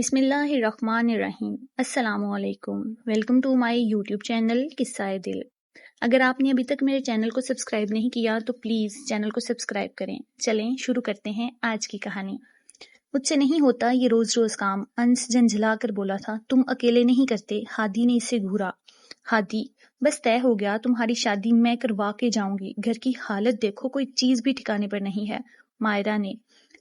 بسم اللہ الرحمن الرحیم۔ السلام علیکم، welcome to my YouTube channel قصہ دل۔ اگر آپ نے ابھی تک میرے چینل کو سبسکرائب نہیں کیا تو پلیز چینل کو سبسکرائب کریں۔ چلیں شروع کرتے ہیں آج کی کہانی۔ مجھ سے نہیں ہوتا یہ روز روز کام، انس جھنجھلا کر بولا تھا۔ تم اکیلے نہیں کرتے، ہادی نے اسے گھورا۔ ہادی، بس طے ہو گیا، تمہاری شادی میں کروا کے جاؤں گی۔ گھر کی حالت دیکھو، کوئی چیز بھی ٹھکانے پر نہیں ہے۔ مائرہ نے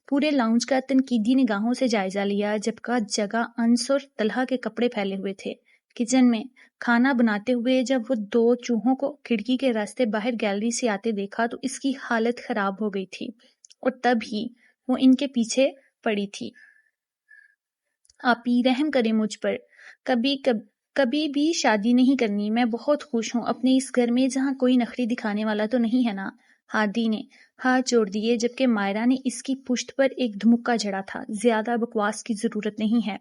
پورے لاؤنج کا تنقیدی نگاہوں سے جائزہ لیا، جبکہ جگہ انس اور طلحہ کے کپڑے پھیلے ہوئے تھے۔ کچن میں کھانا بناتے ہوئے جب وہ دو چوہوں کو کھڑکی کے راستے باہر گیلری سے آتے دیکھا تو اس کی حالت خراب ہو گئی تھی، اور تب ہی وہ ان کے پیچھے پڑی تھی۔ آپی رحم کریں مجھ پر، کبھی بھی شادی نہیں کرنی۔ میں بہت خوش ہوں اپنے اس گھر میں جہاں کوئی نخری دکھانے والا تو نہیں ہے نا۔ ہادی نے ہاتھ جوڑ دیے، جبکہ مائرہ نے اس کی پشت پر ایک دھمکا جھڑا تھا۔ زیادہ بکواس کی ضرورت نہیں ہے،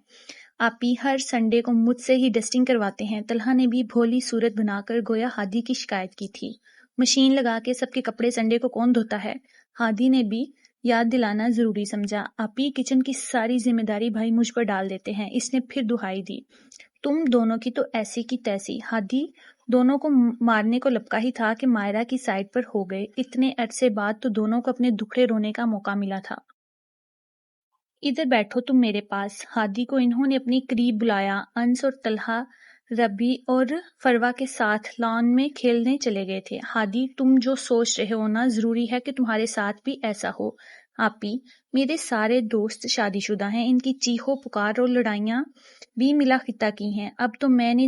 آپی ہر سنڈے کو مجھ سے ہی ڈسٹنگ کرواتے ہیں۔ طلحہ نے بھی بھولی صورت بنا کر گویا ہادی کی شکایت کی تھی۔ مشین لگا کے سب کے کپڑے سنڈے کو کون دھوتا ہے؟ ہادی نے بھی یاد دلانا ضروری سمجھا۔ آپی کچن کی ساری ذمہ داری بھائی مجھ پر ڈال دیتے ہیں۔ اس نے پھر دہائی دی، تم دونوں کی تو ایسی کی تیسی۔ ہادی دونوں کو مارنے کو لپکا ہی تھا کہ مائرہ کی سائڈ پر ہو گئے۔ اتنے عرصے بعد تو دونوں کو اپنے دکھڑے رونے کا موقع ملا تھا۔ ادھر بیٹھو تم میرے پاس۔ ہادی کو انہوں نے اپنی قریب بلایا۔ انس اور طلحہ ربی اور فروا کے ساتھ لان میں کھیلنے چلے گئے تھے۔ ہادی، تم جو سوچ رہے ہو نا، ضروری ہے کہ تمہارے ساتھ بھی ایسا ہو۔ آپی، میرے سارے دوست شادی شدہ ہیں، ان کی چیخو پکار اور لڑائیاں بھی ملا خطہ کی ہیں۔ اب تو میں نے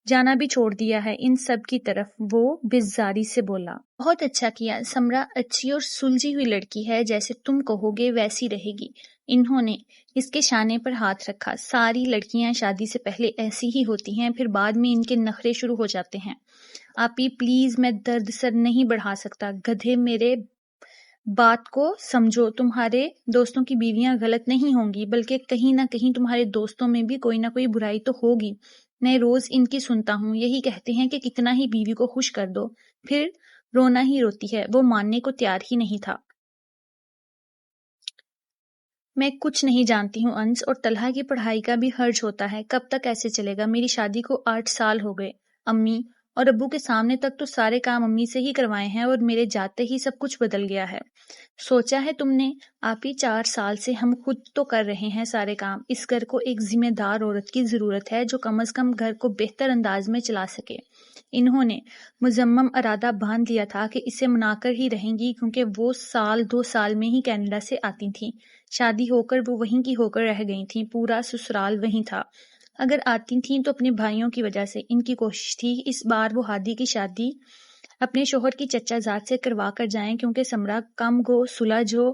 جانا بھی چھوڑ دیا ہے ان سب کی طرف، وہ بیزاری سے بولا۔ بہت اچھا کیا، سمرا اچھی اور سلجھی ہوئی لڑکی ہے، جیسے تم کہو گے ویسی رہے گی۔ انہوں نے اس کے شانے پر ہاتھ رکھا۔ ساری لڑکیاں شادی سے پہلے ایسی ہی ہوتی ہیں، پھر بعد میں ان کے نخرے شروع ہو جاتے ہیں۔ آپی پلیز، میں درد سر نہیں بڑھا سکتا۔ گدھے، میرے بات کو سمجھو، تمہارے دوستوں کی بیویاں غلط نہیں ہوں گی، بلکہ کہیں نہ کہیں تمہارے دوستوں میں بھی کوئی نہ کوئی برائی تو ہوگی۔ میں روز ان کی سنتا ہوں، یہی کہتے ہیں کہ کتنا ہی بیوی کو خوش کر دو، پھر رونا ہی روتی ہے۔ وہ ماننے کو تیار ہی نہیں تھا۔ میں کچھ نہیں جانتی ہوں انس، اور طلحہ کی پڑھائی کا بھی خرچ ہوتا ہے۔ کب تک ایسے چلے گا؟ میری شادی کو 8 سال ہو گئے۔ امی اور ابو کے سامنے تک تو سارے کام امی سے ہی کروائے ہیں، اور میرے جاتے ہی سب کچھ بدل گیا ہے۔ سوچا ہے تم نے؟ آپی 4 سال سے ہم خود تو کر رہے ہیں سارے کام۔ اس گھر کو ایک ذمہ دار عورت کی ضرورت ہے جو کم از کم گھر کو بہتر انداز میں چلا سکے۔ انہوں نے مصمم ارادہ باندھ لیا تھا کہ اسے منا کر ہی رہیں گی، کیونکہ وہ 2 سال میں ہی کینیڈا سے آتی تھیں۔ شادی ہو کر وہ وہیں کی ہو کر رہ گئی تھیں، پورا سسرال وہیں تھا۔ اگر آتی تھیں تو اپنے بھائیوں کی وجہ سے۔ ان کی کوشش تھی اس بار وہ ہادی کی شادی اپنے شوہر کی چچا زاد سے کروا کر جائیں، کیونکہ سمرا کم گو سلجھ و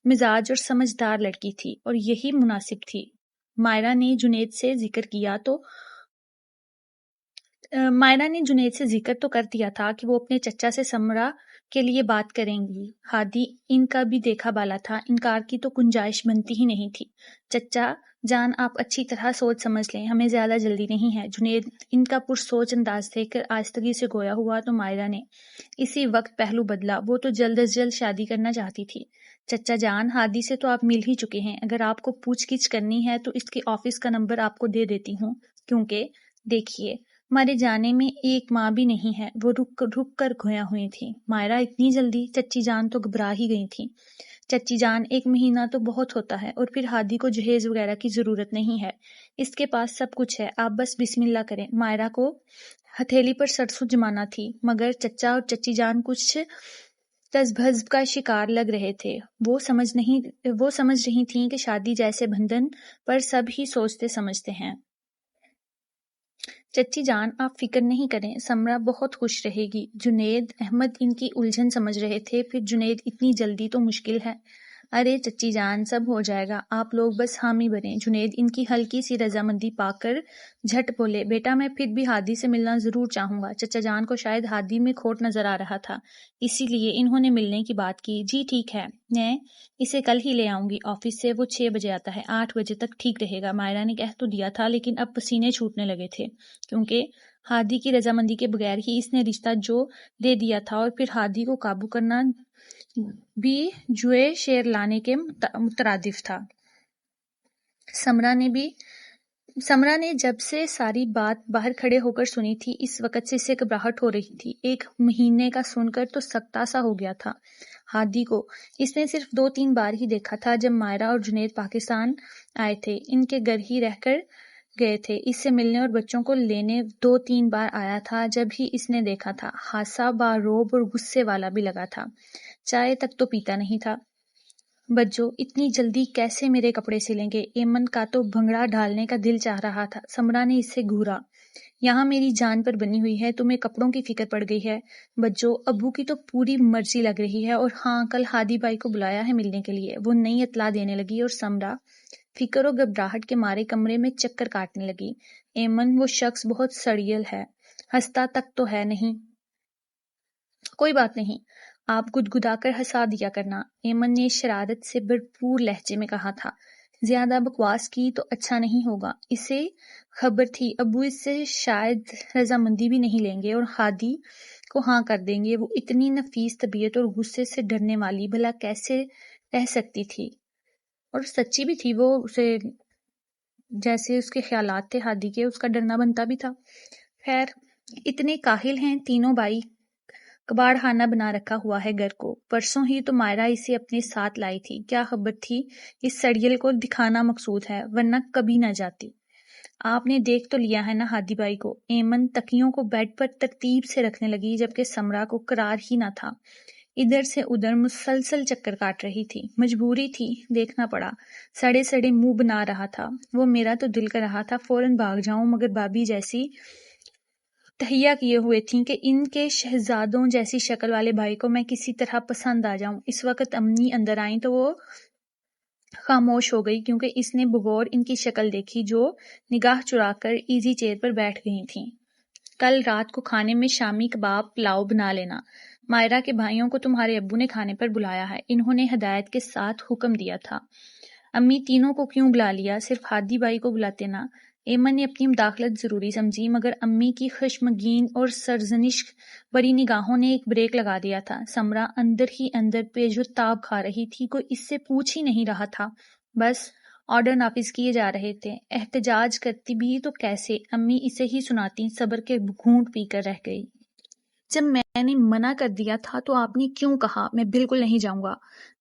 مزاج اور سمجھدار لڑکی تھی، اور یہی مناسب تھی۔ مائرہ نے جنید سے ذکر تو کر دیا تھا کہ وہ اپنے چچا سے سمرا کے لیے بات کریں گی۔ ہادی ان کا بھی دیکھا بالا تھا، انکار کی تو گنجائش بنتی ہی نہیں تھی۔ چچا جان، آپ اچھی طرح سوچ سمجھ لیں، ہمیں زیادہ جلدی نہیں ہے۔ جنید ان کا پرسوچ انداز دیکھ کر آہستگی سے گویا ہوا تو مائرہ نے اسی وقت پہلو بدلا۔ وہ تو جلد از جلد شادی کرنا چاہتی تھی۔ چچا جان، ہادی سے تو آپ مل ہی چکے ہیں، اگر آپ کو پوچھ گچھ کرنی ہے تو اس کے آفس کا نمبر آپ کو دے دیتی ہوں، کیونکہ دیکھیے ہمارے جانے میں 1 ماہ بھی نہیں ہے۔ وہ رک کر گویا ہوئی تھی۔ مائرہ اتنی جلدی؟ چچی جان تو گھبرا ہی گئی تھی۔ چچی جان، 1 مہینہ تو بہت ہوتا ہے، اور پھر ہادی کو جہیز وغیرہ کی ضرورت نہیں ہے، اس کے پاس سب کچھ ہے، آپ بس بسم اللہ کریں۔ مائرہ کو ہتھیلی پر سرسوں جمانا تھی، مگر چچا اور چچی جان کچھ تذبذب کا شکار لگ رہے تھے۔ وہ سمجھ رہی تھیں کہ شادی جیسے بندھن پر سب ہی سوچتے سمجھتے ہیں۔ چچی جان، آپ فکر نہیں کریں، سمرا بہت خوش رہے گی۔ جنید احمد ان کی الجھن سمجھ رہے تھے۔ پھر جنید، اتنی جلدی تو مشکل ہے۔ ارے چچی جان، سب ہو جائے گا، آپ لوگ بس حامی بنیں۔ جنید ان کی ہلکی سی رضامندی پا کر جھٹ بولے، بیٹا میں پھر بھی ہادی سے ملنا ضرور چاہوں گا۔ چچا جان کو شاید ہادی میں کھوٹ نظر آ رہا تھا، اسی لیے انہوں نے ملنے کی بات کی۔ جی ٹھیک ہے، میں اسے کل ہی لے آؤں گی آفس سے، وہ 6 بجے آتا ہے، 8 بجے تک ٹھیک رہے گا۔ مائرہ نے کہہ تو دیا تھا، لیکن اب پسینے چھوٹنے لگے تھے، کیونکہ ہادی کی رضامندی کے بغیر ہی اس نے رشتہ جو دے دیا تھا، اور پھر ہادی کو قابو کرنا بھی جوئے شیر لانے کے مترادف تھا۔ سمرا نے جب سے ساری بات باہر کھڑے ہو کر سنی تھی، اس وقت سے اسے گھبراہٹ ہو رہی تھی۔ 1 مہینے کا سن کر تو سکتہ سا ہو گیا تھا۔ ہادی کو اس نے صرف 2-3 بار ہی دیکھا تھا، جب مائرہ اور جنید پاکستان آئے تھے۔ ان کے گھر ہی رہ کر گئے تھے۔ اس سے ملنے اور بچوں کو لینے 2-3 بار آیا تھا، جب ہی اس نے دیکھا تھا۔ حادثہ باروب اور غصے والا بھی لگا تھا۔ چائے تک تو پیتا نہیں تھا۔ بجو اتنی جلدی کیسے میرے کپڑے سلیں گے؟ ایمن کا تو بھنگڑا ڈالنے کا دل چاہ رہا تھا۔ سمرا نے اس سے گھورا۔ یہاں میری جان پر بنی ہوئی ہے، تمہیں کپڑوں کی فکر پڑ گئی ہے؟ بجو ابو کی تو پوری مرضی لگ رہی ہے، اور ہاں کل ہادی بھائی کو بلایا ہے ملنے کے لیے۔ وہ نئی اطلاع دینے لگی اور سمرا فکر و گھبراہٹ کے مارے کمرے میں چکر کاٹنے لگی۔ ایمن وہ شخص بہت سڑیل ہے، ہنستا تک تو ہے نہیں۔ کوئی بات نہیں، آپ گدگدا کر ہنسا دیا کرنا، ایمن نے شرارت سے بھرپور لہجے میں کہا تھا۔ زیادہ بکواس کی تو اچھا نہیں ہوگا۔ اسے خبر تھی ابو اس سے شاید رضامندی بھی نہیں لیں گے اور ہادی کو ہاں کر دیں گے۔ وہ اتنی نفیس طبیعت اور غصے سے ڈرنے والی بھلا کیسے رہ سکتی تھی؟ اور سچی بھی تھی، وہ اسے جیسے اس کے خیالات تھے ہادی کے، اس کا ڈرنا بنتا بھی تھا۔ خیر، اتنے کاہل ہیں تینوں بھائی، کباڑ خانہ بنا رکھا ہوا ہے گھر کو۔ پرسوں ہی تو مائرہ اسے اپنے ساتھ لائی تھی، کیا خبر تھی اس سڑیل کو دکھانا مقصود ہے، ورنہ کبھی نہ جاتی۔ آپ نے دیکھ تو لیا ہے نا ہادی بھائی کو؟ ایمن تکیوں کو بیڈ پر ترتیب سے رکھنے لگی، جبکہ سمرا کو قرار ہی نہ تھا۔ ادھر سے ادھر مسلسل چکر کاٹ رہی تھی۔ مجبوری تھی، دیکھنا پڑا۔ سڑے سڑے منہ بنا رہا تھا وہ۔ میرا تو دل کر رہا تھا فوراً بھاگ جاؤں، مگر بھابھی جیسی تہیا کیے ہوئے تھیں کہ ان کے شہزادوں جیسی شکل والے بھائی کو میں کسی طرح پسند آ جاؤں۔ اس وقت امی اندر آئیں تو وہ خاموش ہو گئی، کیونکہ اس نے بغور ان کی شکل دیکھی جو نگاہ چرا کر ایزی چیئر پر بیٹھ گئی تھیں۔ کل رات کو کھانے میں شامی کباب پلاؤ بنا لینا، مائرہ کے بھائیوں کو تمہارے ابو نے کھانے پر بلایا ہے، انہوں نے ہدایت کے ساتھ حکم دیا تھا۔ امی تینوں کو کیوں بلا لیا؟ صرف ہادی بھائی کو بلاتے نا۔ ایمن نے اپنی مداخلت ضروری سمجھی، مگر امی کی خشمگین اور سرزنش بری نگاہوں نے ایک بریک لگا دیا تھا۔ سمرا اندر ہی اندر پیش و تاب کھا رہی تھی، کوئی اس سے پوچھ ہی نہیں رہا تھا، بس آرڈر نافذ کیے جا رہے تھے۔ احتجاج کرتی بھی تو کیسے؟ امی اسے ہی سناتی، صبر کے گھونٹ پی کر رہ گئی۔ جب میں نے منع کر دیا تھا تو آپ نے کیوں کہا میں بالکل نہیں جاؤں گا؟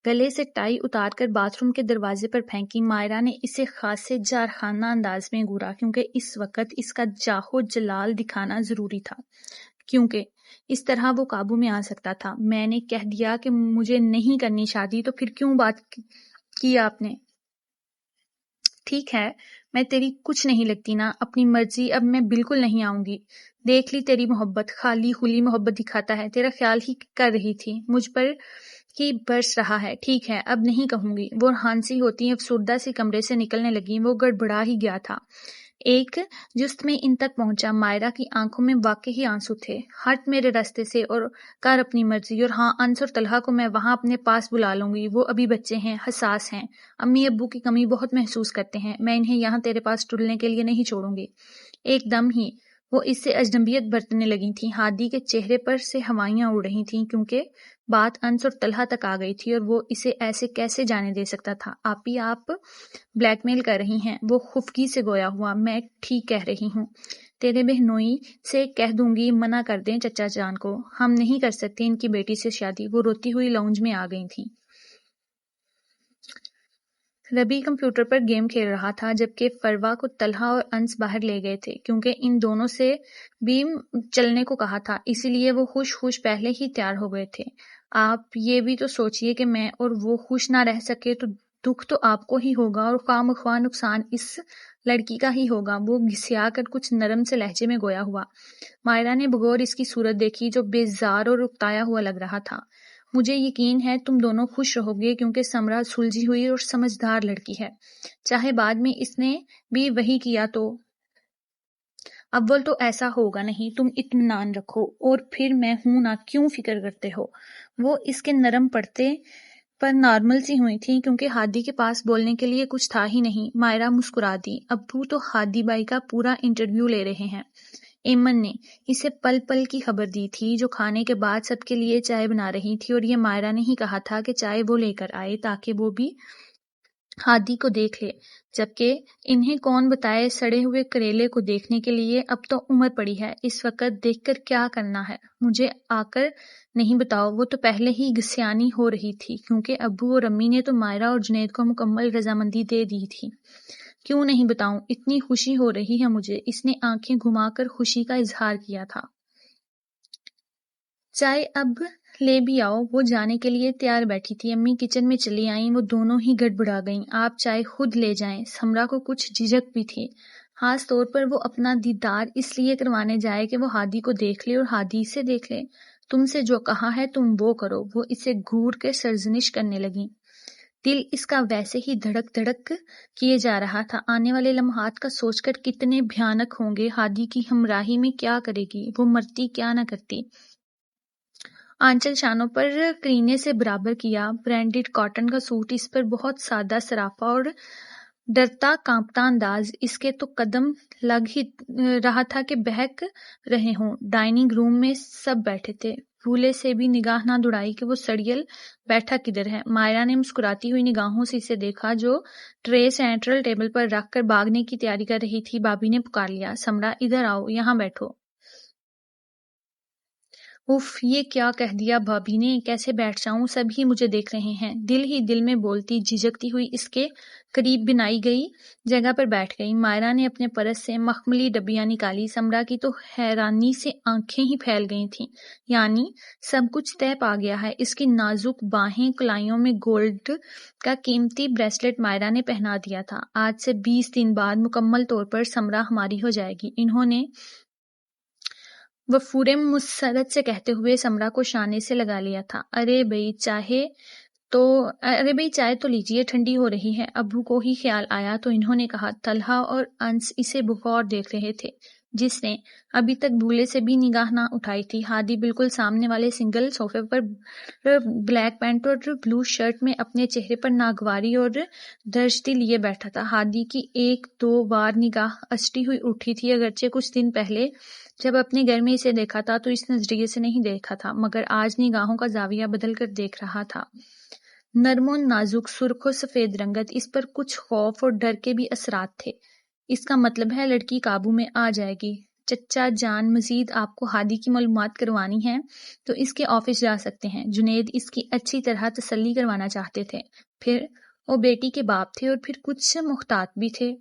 گلے سے ٹائی اتار کر باتھ روم کے دروازے پر پھینکی۔ مائرہ نے اسے خاصے جارحانہ انداز میں گھورا، کیونکہ اس وقت اس کا جاہو جلال دکھانا ضروری تھا، کیونکہ اس طرح وہ قابو میں آ سکتا تھا۔ میں نے کہہ دیا کہ مجھے نہیں کرنی شادی، تو پھر کیوں بات کی آپ نے؟ ٹھیک ہے، میں تیری کچھ نہیں لگتی نا، اپنی مرضی، اب میں بالکل نہیں آؤں گی۔ دیکھ لی تیری محبت، خالی خلی محبت دکھاتا ہے، تیرا خیال ہی کر رہی تھی، مجھ پر ہی برس رہا ہے۔ ٹھیک ہے، اب نہیں کہوں گی۔ وہ ہانسی ہوتی افسردہ سی کمرے سے نکلنے لگی، وہ گڑبڑا ہی گیا تھا۔ ایک جست میں ان تک پہنچا، مائرہ کی آنکھوں میں واقعی آنسو تھے۔ ہٹ میرے راستے سے اور کر اپنی مرضی، اور ہاں انس اور طلحہ کو میں وہاں اپنے پاس بلا لوں گی، وہ ابھی بچے ہیں، حساس ہیں، امی ابو کی کمی بہت محسوس کرتے ہیں، میں انہیں یہاں تیرے پاس ٹلنے کے لیے نہیں چھوڑوں گی۔ ایک دم ہی وہ اس سے اجنبیت برتنے لگی تھیں۔ ہادی کے چہرے پر سے ہوائیاں اڑ رہی تھیں، کیونکہ بات انس اور طلحہ تک آ گئی تھی، اور وہ اسے ایسے کیسے جانے دے سکتا تھا؟ آپی آپ بلیک میل کر رہی ہیں، وہ خفگی سے گویا ہوا۔ میں ٹھیک کہہ رہی ہوں، تیرے بہنوئی سے کہہ دوں گی منع کر دیں چچا جان کو، ہم نہیں کر سکتے ان کی بیٹی سے شادی۔ وہ روتی ہوئی لاؤنج میں آ گئی تھیں۔ ربی کمپیوٹر پر گیم کھیل رہا تھا، جبکہ فروا کو طلحہ اور انس باہر لے گئے تھے، کیونکہ ان دونوں سے بھی چلنے کو کہا تھا، اسی لیے وہ خوش پہلے ہی تیار ہو گئے تھے۔ آپ یہ بھی تو سوچئے کہ میں اور وہ خوش نہ رہ سکے تو دکھ تو آپ کو ہی ہوگا، اور خواہ مخواہ نقصان اس لڑکی کا ہی ہوگا۔ وہ گھسیا کر کچھ نرم سے لہجے میں گویا ہوا۔ مائرہ نے بغور اس کی صورت دیکھی، جو بیزار اور اکتایا ہوا لگ رہا تھا۔ مجھے یقین ہے تم دونوں خوش رہو گے، کیونکہ سمرا سلجھی ہوئی اور سمجھدار لڑکی ہے، چاہے بعد میں اس نے بھی وہی کیا تو۔ اول تو ایسا ہوگا نہیں، تم اطمینان رکھو، اور پھر میں ہوں نا، کیوں فکر کرتے ہو؟ وہ اس کے نرم پڑتے پر نارمل سی ہوئی تھی، کیونکہ ہادی کے پاس بولنے کے لیے کچھ تھا ہی نہیں۔ مائرہ مسکرا دی۔ ابو تو ہادی بھائی کا پورا انٹرویو لے رہے ہیں۔ ایمن نے اسے پل پل کی خبر دی تھی، جو کھانے کے بعد سب کے لیے چائے بنا رہی تھی، اور یہ مائرہ نے ہی کہا تھا کہ چائے وہ لے کر آئے تاکہ وہ بھی ہادی کو دیکھ لے، جبکہ انہیں کون بتائے سڑے ہوئے کریلے کو دیکھنے کے لیے اب تو عمر پڑی ہے، اس وقت دیکھ کر کیا کرنا ہے؟ مجھے آ کر نہیں بتاؤ۔ وہ تو پہلے ہی گسیانی ہو رہی تھی کیونکہ ابو اور امی نے تو مائرہ اور جنید کو مکمل رضامندی دے دی تھی۔ کیوں نہیں بتاؤں؟ اتنی خوشی ہو رہی ہے مجھے۔ اس نے آنکھیں گھما کر خوشی کا اظہار کیا تھا۔ چائے اب لے بھی آؤ۔ وہ جانے کے لیے تیار بیٹھی تھی، امی کچن میں چلی آئیں، وہ دونوں ہی گڑبڑا گئیں۔ آپ چائے خود لے جائیں۔ سمرا کو کچھ جھجک بھی تھی، خاص طور پر وہ اپنا دیدار اس لیے کروانے جائے کہ وہ ہادی کو دیکھ لے اور ہادی اسے دیکھ لے۔ تم سے جو کہا ہے تم وہ کرو۔ وہ اسے گھور کے سرزنش کرنے لگیں۔ دل اس کا ویسے ہی دھڑک دھڑک کیے جا رہا تھا۔ آنے والے لمحات کا سوچ کر کتنے بھیانک ہوں گے۔ ہادی کی ہمراہی میں کیا کرے گی؟ وہ مرتی کیا نہ کرتی۔ آنچل شانوں پر کرینے سے برابر کیا، برینڈڈ کاٹن کا سوٹ اس پر بہت سادہ سراپا اور ڈرتا کانپتا انداز۔ اس کے تو قدم لگ ہی رہا تھا کہ بہک رہے ہوں۔ ڈائننگ روم میں سب بیٹھے تھے۔ بھولے سے بھی نگاہ نہ دوڑائی کہ وہ سڑیل بیٹھا کدھر ہے۔ مائرہ نے مسکراتی ہوئی نگاہوں سے اسے دیکھا جو ٹرے سینٹرل ٹیبل پر رکھ کر بھاگنے کی تیاری کر رہی تھی۔ بھابھی نے پکار لیا، سمرا ادھر آؤ، یہاں بیٹھو۔ اف، یہ کیا کہہ دیا بھابھی نے؟ کیسے بیٹھ جاؤں؟ سب ہی مجھے دیکھ رہے ہیں۔ دل ہی دل میں بولتی جھجکتی ہوئی اس کے قریب بنائی گئی جگہ پر بیٹھ گئی۔ مائرہ نے اپنے پرس سے مخملی ڈبیاں نکالی۔ سمرا کی تو حیرانی سے آنکھیں ہی پھیل گئی تھیں۔ یعنی سب کچھ طے پا گیا ہے۔ اس کی نازک باہیں کلائیوں میں گولڈ کا قیمتی بریسلٹ مائرہ نے پہنا دیا تھا۔ آج سے 20 دن بعد مکمل طور پر سمرا ہماری ہو جائے گی، انہوں نے وفور مسرت سے کہتے ہوئے سمرا کو شانے سے لگا لیا تھا۔ ارے بھئی چائے تو لیجیے، ٹھنڈی ہو رہی ہے۔ ابو کو ہی خیال آیا تو انہوں نے کہا۔ طلحہ اور انس اسے بغور دیکھ رہے تھے، جس نے ابھی تک بھولے سے بھی نگاہ نہ اٹھائی تھی۔ ہادی بالکل سامنے والے سنگل صوفے پر بلیک پینٹ اور بلو شرٹ میں اپنے چہرے پر ناگواری اور درشتی لیے بیٹھا تھا۔ ہادی کی ایک دو بار نگاہ اسٹی ہوئی اٹھی تھی، اگرچہ کچھ دن پہلے جب اپنے گھر میں اسے دیکھا تھا تو اس نظریے سے نہیں دیکھا تھا، مگر آج نگاہوں کا زاویہ بدل کر دیکھ رہا تھا۔ نرم و نازک سرخ و سفید رنگت، اس پر کچھ خوف اور ڈر کے بھی اثرات تھے۔ اس کا مطلب ہے لڑکی قابو میں آ جائے گی۔ چچا جان، مزید آپ کو ہادی کی معلومات کروانی ہے تو اس کے آفس جا سکتے ہیں۔ جنید اس کی اچھی طرح تسلی کروانا چاہتے تھے، پھر وہ بیٹی کے باپ تھے اور پھر کچھ محتاط بھی تھے۔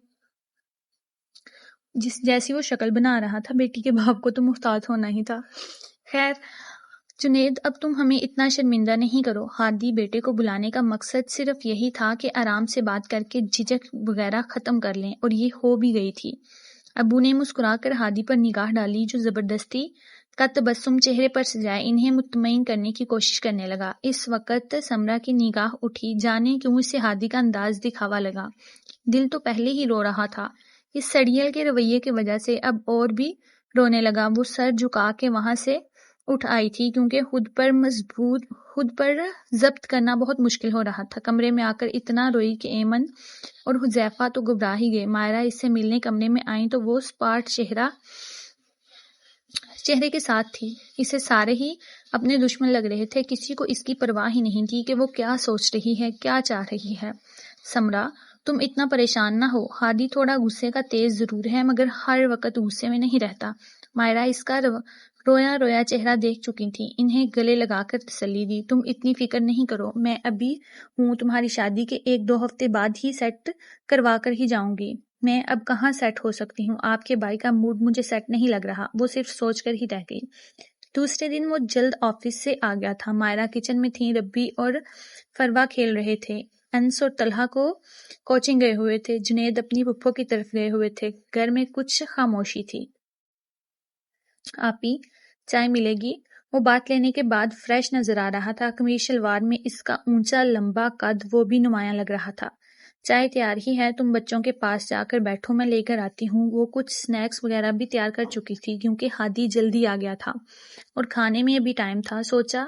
جیسی وہ شکل بنا رہا تھا، بیٹی کے باپ کو تو محتاط ہونا ہی تھا۔ خیر جنید، اب تم ہمیں اتنا شرمندہ نہیں کرو۔ ہادی بیٹے کو بلانے کا مقصد صرف یہی تھا کہ آرام سے بات کر کے جھجک وغیرہ ختم کر لیں، اور یہ ہو بھی گئی تھی۔ ابو نے مسکرا کر ہادی پر نگاہ ڈالی جو زبردستی کا تبسم چہرے پر سجائے انہیں مطمئن کرنے کی کوشش کرنے لگا۔ اس وقت سمرا کی نگاہ اٹھی، جانے کیوں اسے ہادی کا انداز دکھاوا لگا۔ دل تو پہلے ہی رو رہا تھا اس سڑیل کے رویے کی وجہ سے، اب اور بھی رونے لگا۔ وہ سر جھکا کے وہاں سے اٹھ آئی تھی کیونکہ خود پر ضبط کرنا بہت مشکل ہو رہا تھا۔ کمرے میں آ کر اتنا روئی کہ ایمن اور حذیفہ تو گھبرا ہی گئے۔ مائرہ اس سے ملنے کمرے میں آئیں تو وہ سپاٹ چہرے کے ساتھ تھی۔ اسے سارے ہی اپنے دشمن لگ رہے تھے، کسی کو اس کی پرواہ ہی نہیں تھی کہ وہ کیا سوچ رہی ہے، کیا چاہ رہی ہے۔ سمرا تم اتنا پریشان نہ ہو، ہادی تھوڑا غصے کا تیز ضرور ہے مگر ہر وقت غصے میں نہیں رہتا۔ مائرہ اس کا رویا رویا چہرہ دیکھ چکی تھی، انہیں گلے لگا کر تسلی دی۔ تم اتنی فکر نہیں کرو، میں ابھی ہوں، تمہاری شادی کے 1-2 ہفتے بعد ہی سیٹ کروا کر ہی جاؤں گی۔ میں اب کہاں سیٹ ہو سکتی ہوں، آپ کے بھائی کا موڈ مجھے سیٹ نہیں لگ رہا۔ وہ صرف سوچ کر ہی رہ گئی۔ دوسرے دن وہ جلد آفس سے آ گیا تھا۔ مائرہ کچن میں تھی، ربی اور فروا کھیل رہے تھے، انس اور طلحہ کو کوچنگ گئے ہوئے تھے، جنید اپنی پھپھو کی طرف گئے ہوئے تھے۔ گھر میں کچھ خاموشی تھی۔ آپی، چائے ملے گی؟ وہ بات لینے کے بعد فریش نظر آ رہا تھا، قمیض شلوار میں اس کا اونچا لمبا قد وہ بھی نمایاں لگ رہا تھا۔ چائے تیار ہی ہے، تم بچوں کے پاس جا کر بیٹھو، میں لے کر آتی ہوں۔ وہ کچھ سنیکس وغیرہ بھی تیار کر چکی تھی کیونکہ ہادی جلدی آ گیا تھا اور کھانے میں ابھی ٹائم تھا۔ سوچا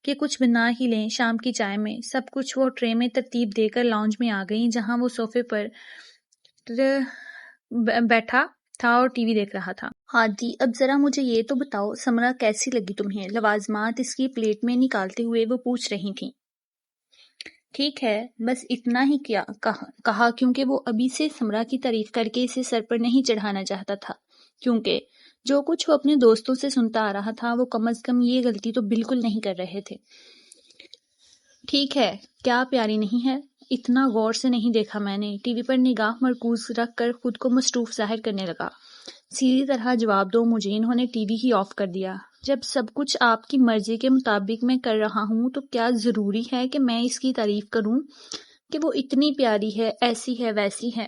کہ کچھ بنا ہی لیں شام کی چائے میں۔ سب کچھ وہ ٹرے میں ترتیب دے کر لاؤنج میں آ گئیں جہاں وہ صوفے پر بیٹھا تھا اور ٹی وی دیکھ رہا تھا۔ ہادی، اب ذرا مجھے یہ تو بتاؤ سمرا کیسی لگی تمہیں؟ لوازمات اس کی پلیٹ میں نکالتے ہوئے وہ پوچھ رہی تھیں۔ ٹھیک ہے، بس اتنا ہی کہا کیونکہ وہ ابھی سے سمرا کی تعریف کر کے اسے سر پر نہیں چڑھانا چاہتا تھا، کیونکہ جو کچھ وہ اپنے دوستوں سے سنتا آ رہا تھا وہ کم از کم یہ غلطی تو بالکل نہیں کر رہے تھے۔ ٹھیک ہے، کیا پیاری نہیں ہے؟ اتنا غور سے نہیں دیکھا میں نے۔ ٹی وی پر نگاہ مرکوز رکھ کر خود کو مصروف ظاہر کرنے لگا۔ سیدھی طرح جواب دو مجھے، انہوں نے ٹی وی ہی آف کر دیا۔ جب سب کچھ آپ کی مرضی کے مطابق میں کر رہا ہوں تو کیا ضروری ہے کہ میں اس کی تعریف کروں کہ وہ اتنی پیاری ہے، ایسی ہے، ویسی ہے؟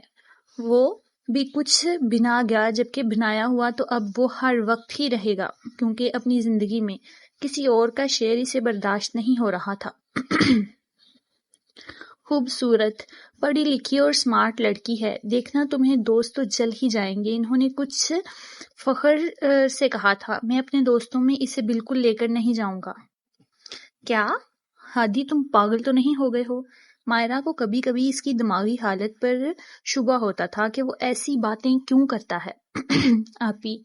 وہ بھی کچھ بنا گیا، جبکہ بنایا ہوا تو اب وہ ہر وقت ہی رہے گا، کیونکہ اپنی زندگی میں کسی اور کا شعر اسے برداشت نہیں ہو رہا تھا۔ خوبصورت، پڑھی لکھی اور سمارٹ لڑکی ہے، دیکھنا تمہیں دوست تو جل ہی جائیں گے، انہوں نے کچھ فخر سے کہا تھا۔ میں اپنے دوستوں میں اسے بالکل لے کر نہیں جاؤں گا۔ کیا؟ ہادی، تم پاگل تو نہیں ہو گئے ہو؟ مائرہ کو کبھی کبھی اس کی دماغی حالت پر شبہ ہوتا تھا کہ وہ ایسی باتیں کیوں کرتا ہے۔ آپی،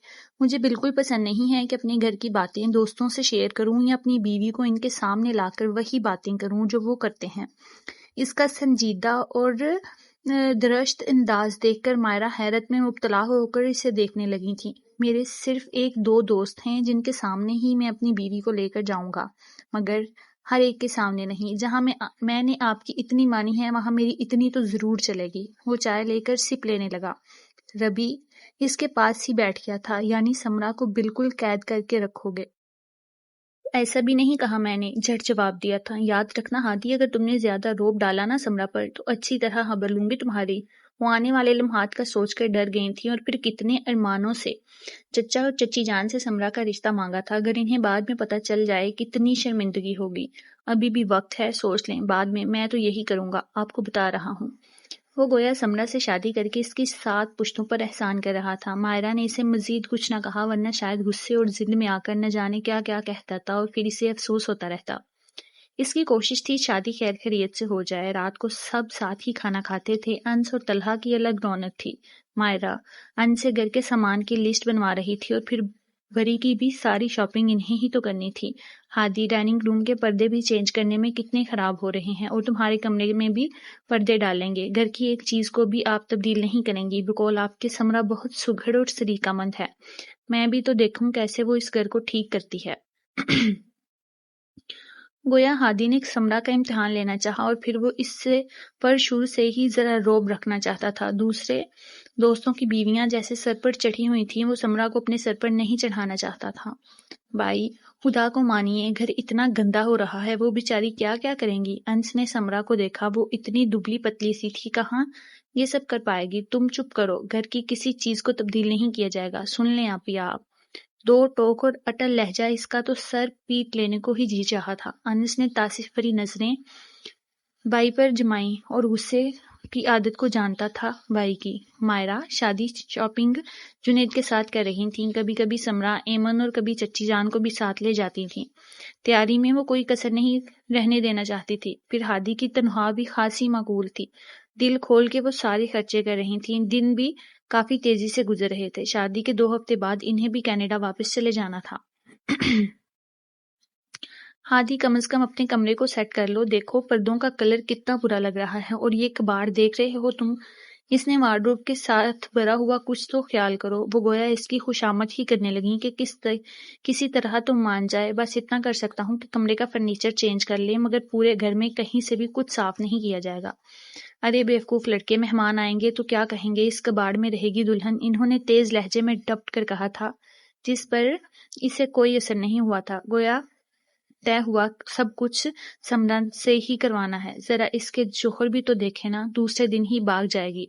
مجھے بالکل پسند نہیں ہے کہ اپنے گھر کی باتیں دوستوں سے شیئر کروں یا اپنی بیوی کو ان کے سامنے لا کر وہی باتیں کروں جو وہ کرتے ہیں۔ اس کا سنجیدہ اور درشت انداز دیکھ کر مائرہ حیرت میں مبتلا ہو کر اسے دیکھنے لگی تھی۔ میرے صرف 1-2 دوست ہیں جن کے سامنے ہی میں اپنی بیوی کو لے کر جاؤں گا، مگر ہر ایک کے سامنے نہیں۔ جہاں میں نے آپ کی اتنی مانی ہے وہاں میری اتنی تو ضرور چلے گی۔ وہ چائے لے کر سپ لینے لگا۔ ربی اس کے پاس ہی بیٹھ گیا تھا۔ یعنی سمرا کو بالکل قید کر کے رکھو گے؟ ایسا بھی نہیں کہا میں نے، جھٹ جواب دیا تھا۔ یاد رکھنا ہادی، اگر تم نے زیادہ روب ڈالا نا سمرا پر تو اچھی طرح خبر لوں گی تمہاری۔ وہ آنے والے لمحات کا سوچ کر ڈر گئی تھیں اور پھر کتنے ارمانوں سے چچا اور چچی جان سے سمرا کا رشتہ مانگا تھا۔ اگر انہیں بعد میں پتہ چل جائے کتنی شرمندگی ہوگی۔ ابھی بھی وقت ہے، سوچ لیں، بعد میں تو یہی کروں گا، آپ کو بتا رہا ہوں۔ وہ گویا سمرا سے شادی کر کے اس کی 7 پشتوں پر احسان کر رہا تھا۔ مائرہ نے اسے مزید کچھ نہ کہا، ورنہ شاید غصے اور ضد میں آ کر نہ جانے کیا کیا کہہ دیتا اور پھر اسے افسوس ہوتا رہتا۔ اس کی کوشش تھی شادی خیر خیریت سے ہو جائے۔ رات کو سب ساتھ ہی کھانا کھاتے تھے۔ انس اور طلحہ کی الگ رونق تھی۔ مائرہ انس سے گھر کے سامان کی لسٹ بنوا رہی تھی اور پھر بری کی بھی ساری شاپنگ انہیں ہی تو کرنی تھی۔ ہادی، ڈائننگ روم کے پردے بھی چینج کرنے میں کتنے خراب ہو رہے ہیں، اور تمہارے کمرے میں بھی پردے ڈالیں گے۔ گھر کی ایک چیز کو بھی آپ تبدیل نہیں کریں گی، بقول آپ کے سمرا بہت سگھڑ اور سلیقہ مند ہے۔ میں بھی تو دیکھوں کیسے وہ اس گھر کو ٹھیک کرتی ہے۔ گویا ہادی نے سمرا کا امتحان لینا چاہا اور پھر وہ اس سے پر شروع سے ہی ذرا روب رکھنا چاہتا تھا۔ دوسرے دوستوں کی بیویاں جیسے سر پر چڑھی ہوئی تھیں، وہ سمرا کو اپنے سر پر نہیں چڑھانا چاہتا تھا۔ بھائی، خدا کو مانیے، گھر اتنا گندا ہو رہا ہے، وہ بیچاری کیا کیا کریں گی؟ انس نے سمرا کو دیکھا، وہ اتنی دبلی پتلی سی تھی، کہاں یہ سب کر پائے گی؟ تم چپ کرو، گھر کی کسی چیز کو تبدیل نہیں کیا جائے گا۔ سن لیں آپ یا آپ؟ 2 ٹوک اور اٹل لہجہ اس کا تو سر پیٹ لینے کو ہی جی چاہا تھا۔ انس نے تاسف بھری نظریں بائی پر جمائیں اور غصے کی عادت کو جانتا تھا بائی کی۔ مائرہ شادی شاپنگ جنید کے ساتھ کر رہی تھیں۔ کبھی کبھی سمرا، ایمن اور کبھی چچی جان کو بھی ساتھ لے جاتی تھیں۔ تیاری میں وہ کوئی کسر نہیں رہنے دینا چاہتی تھی۔ پھر ہادی کی تنخواہ بھی خاصی معقول تھی۔ دل کھول کے وہ سارے خرچے کر رہی تھیں۔ دن بھی کافی تیزی سے گزر رہے تھے۔ شادی کے 2 ہفتے بعد انہیں بھی کینیڈا واپس چلے جانا تھا۔ ہادی، کم از کم اپنے کمرے کو سیٹ کر لو، دیکھو پردوں کا کلر کتنا برا لگ رہا ہے، اور یہ کباڑ دیکھ رہے ہو تم؟ اس نے وارڈروب کے ساتھ بھرا ہوا کچھ تو خیال کرو۔ وہ گویا اس کی خوشامد ہی کرنے لگیں کہ کسی طرح تم مان جائے۔ بس اتنا کر سکتا ہوں کہ کمرے کا فرنیچر چینج کر لیں، مگر پورے گھر میں کہیں سے بھی کچھ صاف نہیں کیا جائے گا۔ ارے بیوقوف لڑکے، مہمان آئیں گے تو کیا کہیں گے؟ اس کباڑ میں رہے گی دلہن، انہوں نے تیز لہجے میں ڈپٹ کر کہا تھا، جس پر اسے کوئی اثر نہیں ہوا تھا۔ گویا طے ہوا سب کچھ سمرا سے ہی کروانا ہے۔ ذرا اس کے جوہر بھی تو دیکھے نا، دوسرے دن ہی بھاگ جائے گی۔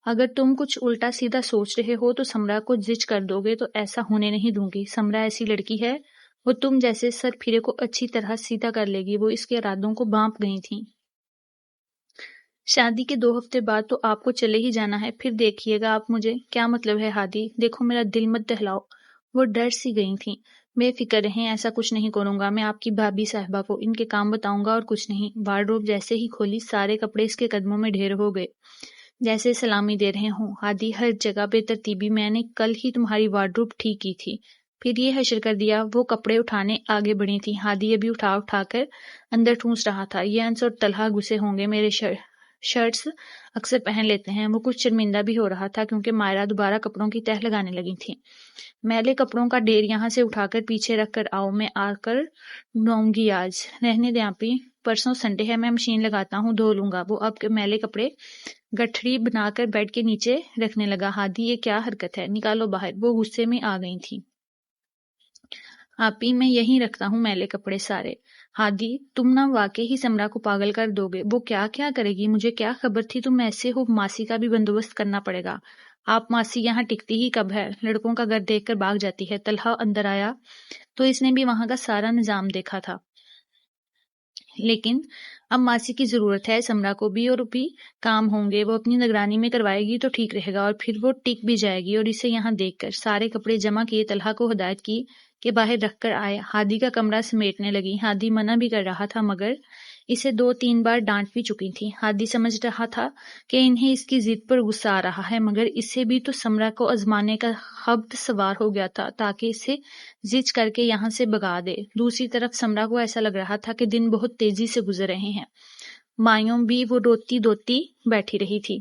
اگر تم کچھ الٹا سیدھا سوچ رہے ہو تو سمرا کو زج کر دو گے تو ایسا ہونے نہیں دوں گی۔ سمرا ایسی لڑکی ہے، وہ تم جیسے سر پھرے کو اچھی طرح سیدھا کر لے گی۔ وہ اس کے ارادوں کو بانپ گئی تھیں۔ شادی کے 2 ہفتے بعد تو آپ کو چلے ہی جانا ہے، پھر دیکھیے گا آپ مجھے۔ کیا مطلب ہے ہادی؟ دیکھو میرا دل مت دہلاؤ۔ وہ ڈر سی گئی تھیں۔ بے فکر رہیں، ایسا کچھ نہیں کروں گا۔ میں آپ کی بھابھی صاحبہ کو ان کے کام بتاؤں گا اور کچھ نہیں۔ وارڈروب جیسے ہی کھولی، سارے کپڑے اس کے قدموں میں ڈھیر ہو گئے، جیسے سلامی دے رہے ہوں۔ ہادی، ہر جگہ بے ترتیبی، میں نے کل ہی تمہاری وارڈروب ٹھیک کی تھی۔ پھر یہ حشر کر دیا۔ وہ کپڑے اٹھانے آگے بڑھی تھی۔ ہادی ابھی اٹھا کر اندر ٹھونس رہا تھا۔ یہ انس اور طلحہ گھسے ہوں گے، میرے شرٹس اکثر پہن لیتے ہیں۔ وہ کچھ شرمندہ بھی ہو رہا تھا کیونکہ مائرہ دوبارہ کپڑوں کی تہہ لگانے لگی تھی۔ میلے کپڑوں کا ڈھیر یہاں سے اٹھا کر پیچھے رکھ کر آؤ، میں آ کر ڈھونگوں گی آج۔ رہنے دیں آپی، پرسوں سنڈے ہے، میں مشین لگاتا ہوں، دھو لوں گا۔ وہ اب کے میلے کپڑے گٹھڑی بنا کر بیڈ کے نیچے رکھنے لگا۔ ہادی یہ کیا حرکت ہے، نکالو باہر۔ وہ غصے میں آ گئی تھی۔ آپی میں یہیں رکھتا ہوں میلے کپڑے سارے۔ ہادی تم نہ واقعی ہی سمرا کو پاگل کر دو گے، وہ کیا کیا کرے گی، مجھے کیا خبر تھی تم ایسے ہو، ماسی کا بھی بندوبست کرنا پڑے گا۔ آپ ماسی یہاں ٹکتی ہی کب ہے، لڑکوں کا گھر دیکھ کر بھاگ جاتی ہے۔ طلحہ اندر آیا تو اس نے بھی وہاں کا سارا نظام دیکھا تھا، لیکن اب ماسی کی ضرورت ہے، سمرا کو بھی اور بھی کام ہوں گے، وہ اپنی نگرانی میں کروائے گی تو ٹھیک رہے گا، اور پھر وہ ٹک بھی جائے گی۔ اور اسے یہاں دیکھ کر سارے کپڑے جمع کیے، طلحہ کو ہدایت کی کہ باہر رکھ کر آئے۔ ہادی کا کمرہ سمیٹنے لگی۔ ہادی منع بھی کر رہا تھا مگر اسے 2-3 بار ڈانٹ بھی چکی تھی۔ ہادی سمجھ رہا تھا کہ انہیں اس کی ضد پر غصہ آ رہا ہے، مگر اسے بھی تو سمرا کو آزمانے کا خبت سوار ہو گیا تھا تاکہ اسے زج کر کے یہاں سے بھگا دے۔ دوسری طرف سمرا کو ایسا لگ رہا تھا کہ دن بہت تیزی سے گزر رہے ہیں۔ مایوں بھی وہ روتی دھوتی بیٹھی رہی تھی۔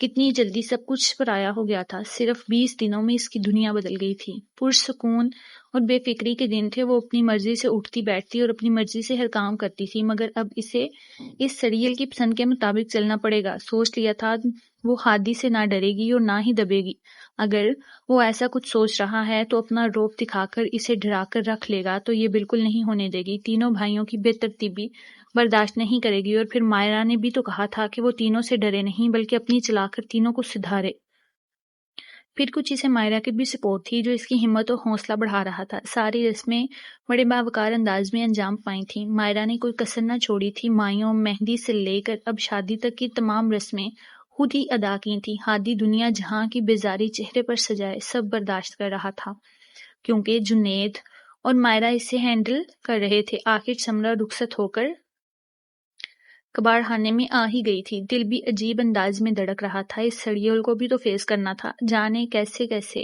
کتنی جلدی سب کچھ پرایا ہو گیا تھا، صرف 20 دنوں میں اس کی دنیا بدل گئی تھی۔ پرسکون اور بے فکری کے دن تھے، وہ اپنی مرضی سے اٹھتی بیٹھتی اور اپنی مرضی سے ہر کام کرتی تھی، مگر اب اسے اس سریل کی پسند کے مطابق چلنا پڑے گا۔ سوچ لیا تھا وہ ہادی سے نہ ڈرے گی اور نہ ہی دبے گی۔ اگر وہ ایسا کچھ سوچ رہا ہے تو اپنا روب دکھا کر اسے ڈرا کر رکھ لے گا، تو یہ بالکل نہیں ہونے دے گی۔ تینوں بھائیوں کی بے ترتیبی برداشت نہیں کرے گی، اور پھر مائرہ نے بھی تو کہا تھا کہ وہ تینوں سے ڈرے نہیں بلکہ اپنی چلا کر تینوں کو سدھارے۔ پھر کچھ اسے مائرہ کی بھی سپورٹ تھی جو اس کی ہمت اور حوصلہ بڑھا رہا تھا۔ ساری رسمیں بڑے باوقار انداز میں انجام پائی تھیں۔ مائرہ نے کوئی کسر نہ چھوڑی تھی۔ مائیوں، مہندی سے لے کر اب شادی تک کی تمام رسمیں خود ہی ادا کی تھیں۔ ہادی دنیا جہاں کی بیزاری چہرے پر سجائے سب برداشت کر رہا تھا کیونکہ جنید اور مائرہ اسے ہینڈل کر رہے تھے۔ آخر سمرا رخصت ہو کر کباڑ خانے میں آ ہی گئی تھی۔ دل بھی عجیب انداز میں دھڑک رہا تھا، اس سڑیول کو بھی تو فیس کرنا تھا، جانے کیسے کیسے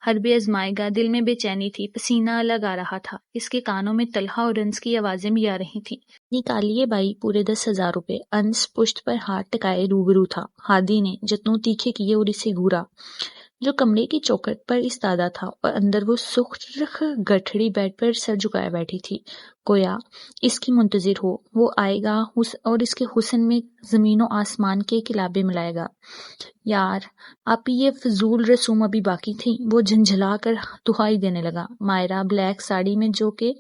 حربے آزمائے گا۔ دل میں بے چینی تھی، پسینہ الگ آ رہا تھا۔ اس کے کانوں میں طلحہ اور انس کی آوازیں بھی آ رہی تھیں۔ نکالیے بھائی پورے 10,000 روپے۔ انس پشت پر ہاتھ ٹکائے روبرو تھا۔ ہادی نے جتنوں تیکھے کیے اور اسے گھورا جو کمرے کی چوکھٹ پر استادہ تھا، اور اندر وہ سرخ گٹھڑی بیڈ پر سر جھکائے بیٹھی تھی، گویا اس کی منتظر ہو۔ وہ آئے گا اور اس کے حسن میں زمین و آسمان کے کلابے ملائے گا۔ یار آپی یہ فضول رسوم ابھی باقی تھی۔ وہ جھنجھلا کر دہائی دینے لگا۔ مائرہ بلیک ساڑی میں جو کہ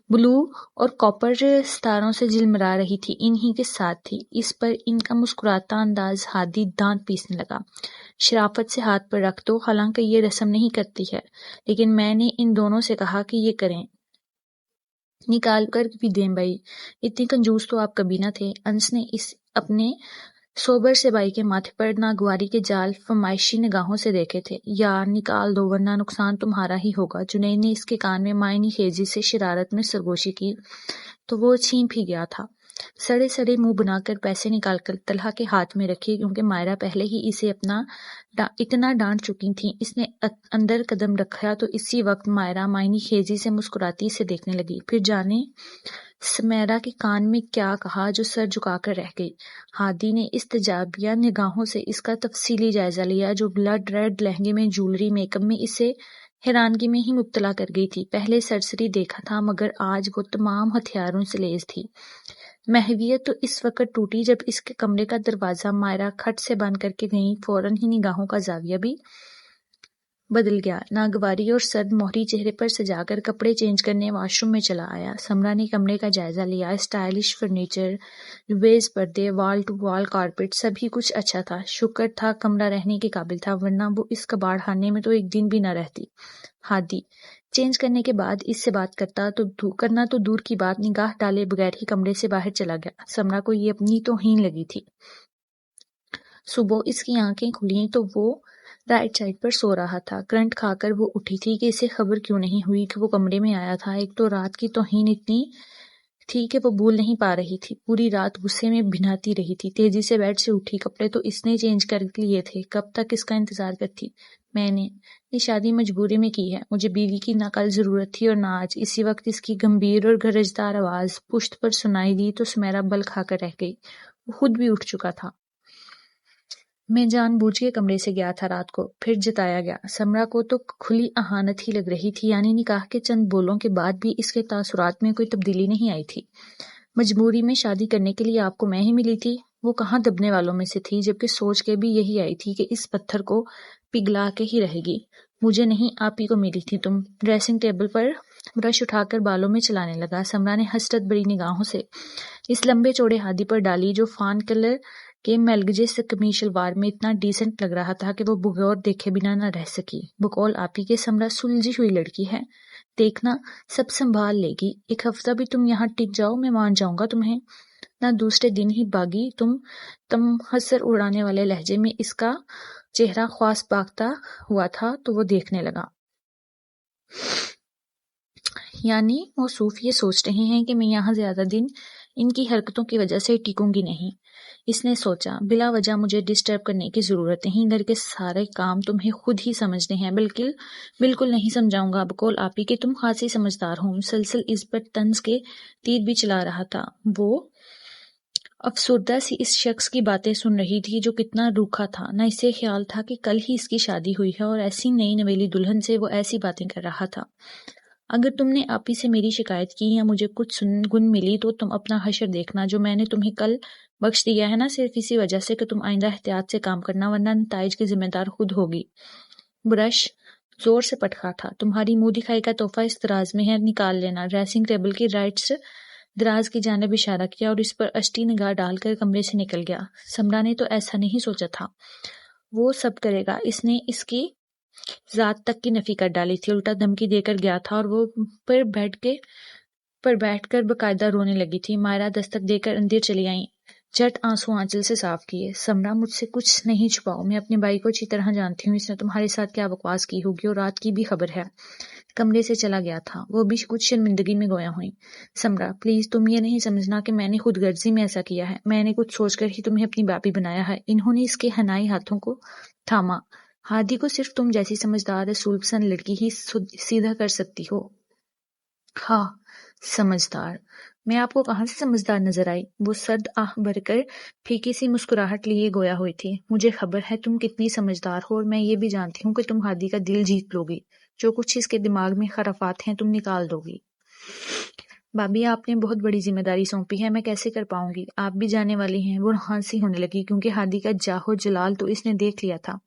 بلو اور کاپر ستاروں سے جھلملا رہی تھی انہی کے ساتھ تھی۔ اس پر ان کا مسکراتا انداز ہادی دانت پیسنے لگا۔ شرافت سے ہاتھ پر رکھ دو، حالانکہ یہ رسم نہیں کرتی ہے، لیکن میں نے ان دونوں سے کہا کہ یہ کریں۔ نکال کر بھی دیں بھائی، اتنی کنجوس تو آپ کبھی نہ تھے۔ انس نے اپنے سوبر سے بھائی کے ماتھے پر ناگواری کے جال فرمائشی نگاہوں سے دیکھے تھے۔ یار نکال دو ورنہ نقصان تمہارا ہی ہوگا۔ جنید نے اس کے کان میں معنی خیزی سے شرارت میں سرگوشی کی تو وہ چھین بھی گیا تھا۔ سڑے سڑے منہ بنا کر پیسے نکال کر طلحہ کے ہاتھ میں رکھے کیونکہ مائرہ پہلے ہی اسے اتنا ڈانٹ چکی تھی۔ اس نے اندر قدم رکھا تو اسی وقت مائرہ معنی خیزی سے مسکراتی اسے دیکھنے لگی، پھر جانے سمیرہ کے کان میں کیا کہا جو سر جھکا کر رہ گئی۔ ہادی نے استجابیہ نگاہوں سے اس کا تفصیلی جائزہ لیا جو بلڈ ریڈ لہنگے میں جولری میک اپ میں اسے حیرانگی میں ہی مبتلا کر گئی تھی۔ پہلے سرسری دیکھا تھا مگر آج وہ تمام ہتھیاروں سے لیس تھی۔ محویت تو اس وقت ٹوٹی جب اس کے کمرے کا دروازہ مائرہ کھٹ سے بند کر کے گئی، فوراً ہی نگاہوں کا زاویہ بھی بدل گیا۔ ناگواری اور سرد مہری چہرے پر سجا کر کپڑے چینج کرنے واش روم میں چلا آیا۔ سمرا نے کمرے کا جائزہ لیا۔ اسٹائلش فرنیچر، ریویز پردے، وال ٹو وال کارپٹ، سبھی کچھ اچھا تھا۔ شکر تھا کمرہ رہنے کے قابل تھا، ورنہ وہ اس کباڑ خانے میں تو ایک دن بھی نہ رہتی۔ ہادی چینج کرنے کے بعد اس سے بات کرنا تو دور کی بات، نگاہ ڈالے بغیر ہی کمرے سے باہر چلا گیا۔ سمرا کو یہ اپنی توہین لگی تھی۔ صبح اس کی آنکھیں کھلیں تو وہ رائٹ سائڈ پر سو رہا تھا۔ کرنٹ کھا کر وہ اٹھی تھی کہ اسے خبر کیوں نہیں ہوئی کہ وہ کمرے میں آیا تھا۔ ایک تو رات کی توہین اتنی تھی کہ وہ بھول نہیں پا رہی تھی۔ پوری رات غصے میں بھناتی رہی تھی۔ تیزی سے بیڈ سے اٹھی، کپڑے تو اس نے چینج کر لیے تھے، کب تک اس کا انتظار کرتی۔ میں نے یہ شادی مجبوری میں کی ہے. مجھے بیوی کی نہ کل ضرورت تھی اور نہ آج. اسی وقت اس کی گمبھیر اور گرجدار آواز پشت پر سنائی دی تو سمیرا بل کھا کر رہ گئی. وہ خود بھی اٹھ چکا تھا. میں جان بوجھ کے کمرے سے گیا تھا رات کو، پھر جتایا گیا. سمرا کو تو کھلی اہانت ہی لگ رہی تھی، یعنی نکاح کے چند بولوں کے بعد بھی اس کے تاثرات میں کوئی تبدیلی نہیں آئی تھی. مجبوری میں شادی کرنے کے لیے آپ کو میں ہی ملی تھی. وہ کہاں دبنے والوں میں سے تھی، جبکہ سوچ کے بھی یہی آئی تھی کہ اس پتھر کو پگھلا کے ہی رہے گی. مجھے نہیں، آپ ہی کو ملی تھی تم. ڈریسنگ ٹیبل پر برش اٹھا کر بالوں میں چلانے لگا. سمرا نے حسرت بری نگاہوں سے اس لمبے چوڑے ہادی پر ڈالی جو فان کلر کے میلگجے سے قمیص شلوار میں اتنا ڈیسنٹ لگ رہا تھا کہ وہ بغور دیکھے بنا نہ رہ سکی. بقول آپ ہی کے سمرا سلجھی ہوئی لڑکی ہے، دیکھنا سب سنبھال لے گی. ایک ہفتہ بھی تم یہاں ٹک جاؤ، میں مان جاؤں گا تمہیں. نہ دوسرے دن ہی باغی تم حسر اڑانے والے لہجے میں اس کا چہرہ خواص باختہ ہوا تھا تو وہ دیکھنے لگا. یعنی موصوف یہ سوچ رہے ہیں کہ میں یہاں زیادہ دن ان کی حرکتوں کی وجہ سے ٹکوں گی نہیں. اس نے سوچا، بلا وجہ مجھے ڈسٹرب کرنے کی ضرورت نہیں. گھر کے سارے کام تمہیں خود ہی سمجھنے ہیں. بالکل نہیں سمجھاؤں گا. بقول آپ ہی کہ تم خاصی سمجھدار ہو. مسلسل اس پر طنز کے تیر بھی چلا رہا تھا. وہ افسردہ سی اس شخص کی باتیں سن رہی تھی جو کتنا روکھا تھا. نہ اسے خیال تھا کہ کل ہی اس کی شادی ہوئی ہے اور ایسی نئی نویلی دلہن سے وہ ایسی باتیں کر رہا تھا. اگر تم نے آپ ہی سے میری شکایت کی یا مجھے کچھ سنگن ملی تو تم اپنا حشر دیکھنا. جو میں نے تمہیں کل بخش دیا ہے نا، صرف اسی وجہ سے کہ تم آئندہ احتیاط سے کام کرنا، ورنہ نتائج کی ذمہ دار خود ہوگی. برش زور سے پٹکا تھا. تمہاری منہ دکھائی کا تحفہ اس دراز میں ہے، نکال لینا. ڈریسنگ ٹیبل کی رائٹ دراز کی جانب اشارہ کیا اور اس پر اشٹی نگاہ ڈال کر کمرے سے نکل گیا. سمرا نے تو ایسا نہیں سوچا تھا وہ سب کرے گا. اس نے اس کی ذات تک کی نفی کر ڈالی تھی. الٹا دھمکی دے کر گیا تھا اور وہ پر بیٹھ کر باقاعدہ رونے لگی تھی. مائرہ دستک دے کر اندر چلی آئیں. جھٹ آنسو آنچل سے صاف کیے. سمرا مجھ سے کچھ نہیں چھپاؤ. میں اپنے بھائی کو اچھی طرح جانتی ہوں. اس نے تمہارے ساتھ کیا بکواس کی ہوگی اور رات کی بھی خبر ہے. کمرے سے چلا گیا تھا. وہ بھی کچھ شرمندگی میں گویا ہوئی. سمرا پلیز، تم یہ نہیں سمجھنا کہ میں نے خود غرضی میں ایسا کیا ہے. میں نے کچھ سوچ کر ہی تمہیں اپنی باپی بنایا ہے. انہوں نے اس کے حنائی ہاتھوں کو تھاما. ہادی کو صرف تم جیسی سمجھدار رسول پسند لڑکی ہی سیدھا کر سکتی ہو. ہاں سمجھدار؟ میں آپ کو کہاں سے سمجھدار نظر آئی؟ وہ سرد آہ بھر کر پھیکی سی مسکراہٹ لیے گویا ہوئی تھی. مجھے خبر ہے تم کتنی سمجھدار ہو اور میں یہ بھی جانتی ہوں کہ تم ہادی کا دل جیت لو گی. جو کچھ اس کے دماغ میں خرافات ہیں تم نکال دو گی. بابی آپ نے بہت بڑی ذمہ داری سونپی ہے، میں کیسے کر پاؤں گی؟ آپ بھی جانے والی ہیں. وہ ہنسی ہونے لگی کیونکہ ہادی کا جاہو جلال تو اس نے دیکھ لیا تھا.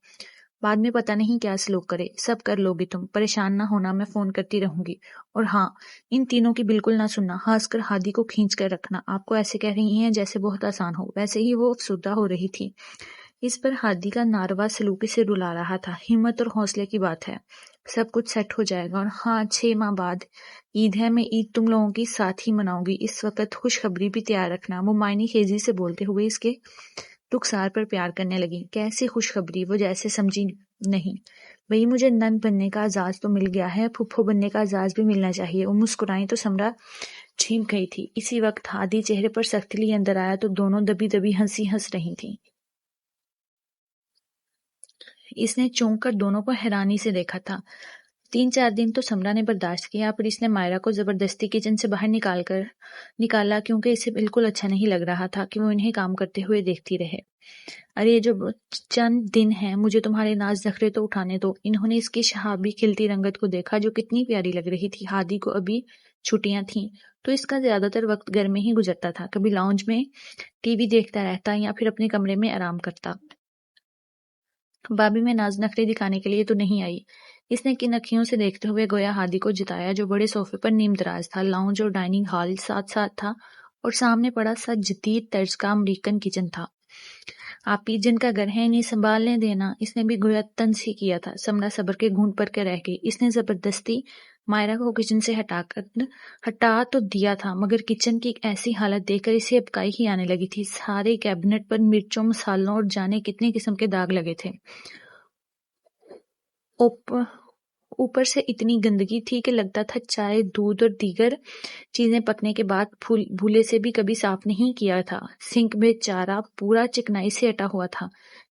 بعد میں پتہ نہیں کیا سلوک کرے. سب کر لو گی تم، پریشان نہ ہونا، میں فون کرتی رہوں گی. اور ہاں، ان تینوں کی بالکل نہ سننا، خاص کر ہادی کو کھینچ کر رکھنا. آپ کو ایسے کہہ رہی ہیں جیسے بہت آسان ہو. ویسے ہی وہ افسردہ ہو رہی تھی. اس پر ہادی کا ناروا سلوک اسے رلا رہا تھا. ہمت اور حوصلے کی بات ہے، سب کچھ سیٹ ہو جائے گا. اور ہاں 6 ماہ بعد عید ہے. میں عید تم لوگوں کی ساتھ ہی مناؤں گی. اس وقت خوشخبری بھی تیار رکھنا. وہ معنی خیزی سے بولتے ہوئے اس کے رخسار پر پیار کرنے لگی. کیسی خوشخبری؟ وہ جیسے سمجھی نہیں. بھئی مجھے نند بننے کا اعزاز تو مل گیا ہے، پھپھو بننے کا اعزاز بھی ملنا چاہیے. وہ مسکرائیں تو سمرا چھینک گئی تھی. اسی وقت ہادی چہرے پر سختی لیے اندر آیا تو دونوں دبی دبی ہنسی ہنس رہی تھیں. اس نے چونک کر دونوں کو حیرانی سے دیکھا تھا. 3-4 دن تو سمرا نے برداشت کیا، پھر اس نے مائرہ کو زبردستی کچن سے باہر نکالا کیونکہ اسے بالکل اچھا نہیں لگ رہا تھا کہ وہ انہیں کام کرتے ہوئے دیکھتی رہے. ارے جو چند دن ہیں مجھے تمہارے ناز نخرے تو اٹھانے دو. انہوں نے اس کی شہابی کھلتی رنگت کو دیکھا جو کتنی پیاری لگ رہی تھی. ہادی کو ابھی چھٹیاں تھیں تو اس کا زیادہ تر وقت گھر میں ہی گزرتا تھا. کبھی لاؤنج میں ٹی وی دیکھتا رہتا یا پھر اپنے کمرے میں آرام کرتا. بابی میں ناز نخرے دکھانے کے لیے تو نہیں آئی. اس نے کن اکھیوں سے دیکھتے ہوئے گویا ہادی کو جتایا جو بڑے صوفے پر نیم دراز تھا. لاؤنج اور ڈائننگ ہال ساتھ ساتھ تھا اور سامنے بڑا سا جدید طرز کا امریکن کچن تھا. آپ ہی جن کا گھر ہے انہیں سنبھالنے دینا. اس نے بھی گویا طنز ہی کیا تھا. سمرا صبر کے گھونٹ پر کے رہ گئی. اس نے زبردستی مائرہ کو کچن سے ہٹا تو دیا تھا مگر کچن کی ایسی حالت دیکھ کر اسے ابکائی ہی آنے لگی تھی. سارے کیبنٹ پر مرچوں، مسالوں اور جانے کتنے قسم کے داغ لگے تھے. اوپر سے اتنی گندگی تھی کہ لگتا تھا چائے، دودھ اور دیگر چیزیں پکنے کے بعد بھولے سے بھی کبھی صاف نہیں کیا تھا. سنک میں چارہ پورا چکنائی سے اٹا ہوا تھا.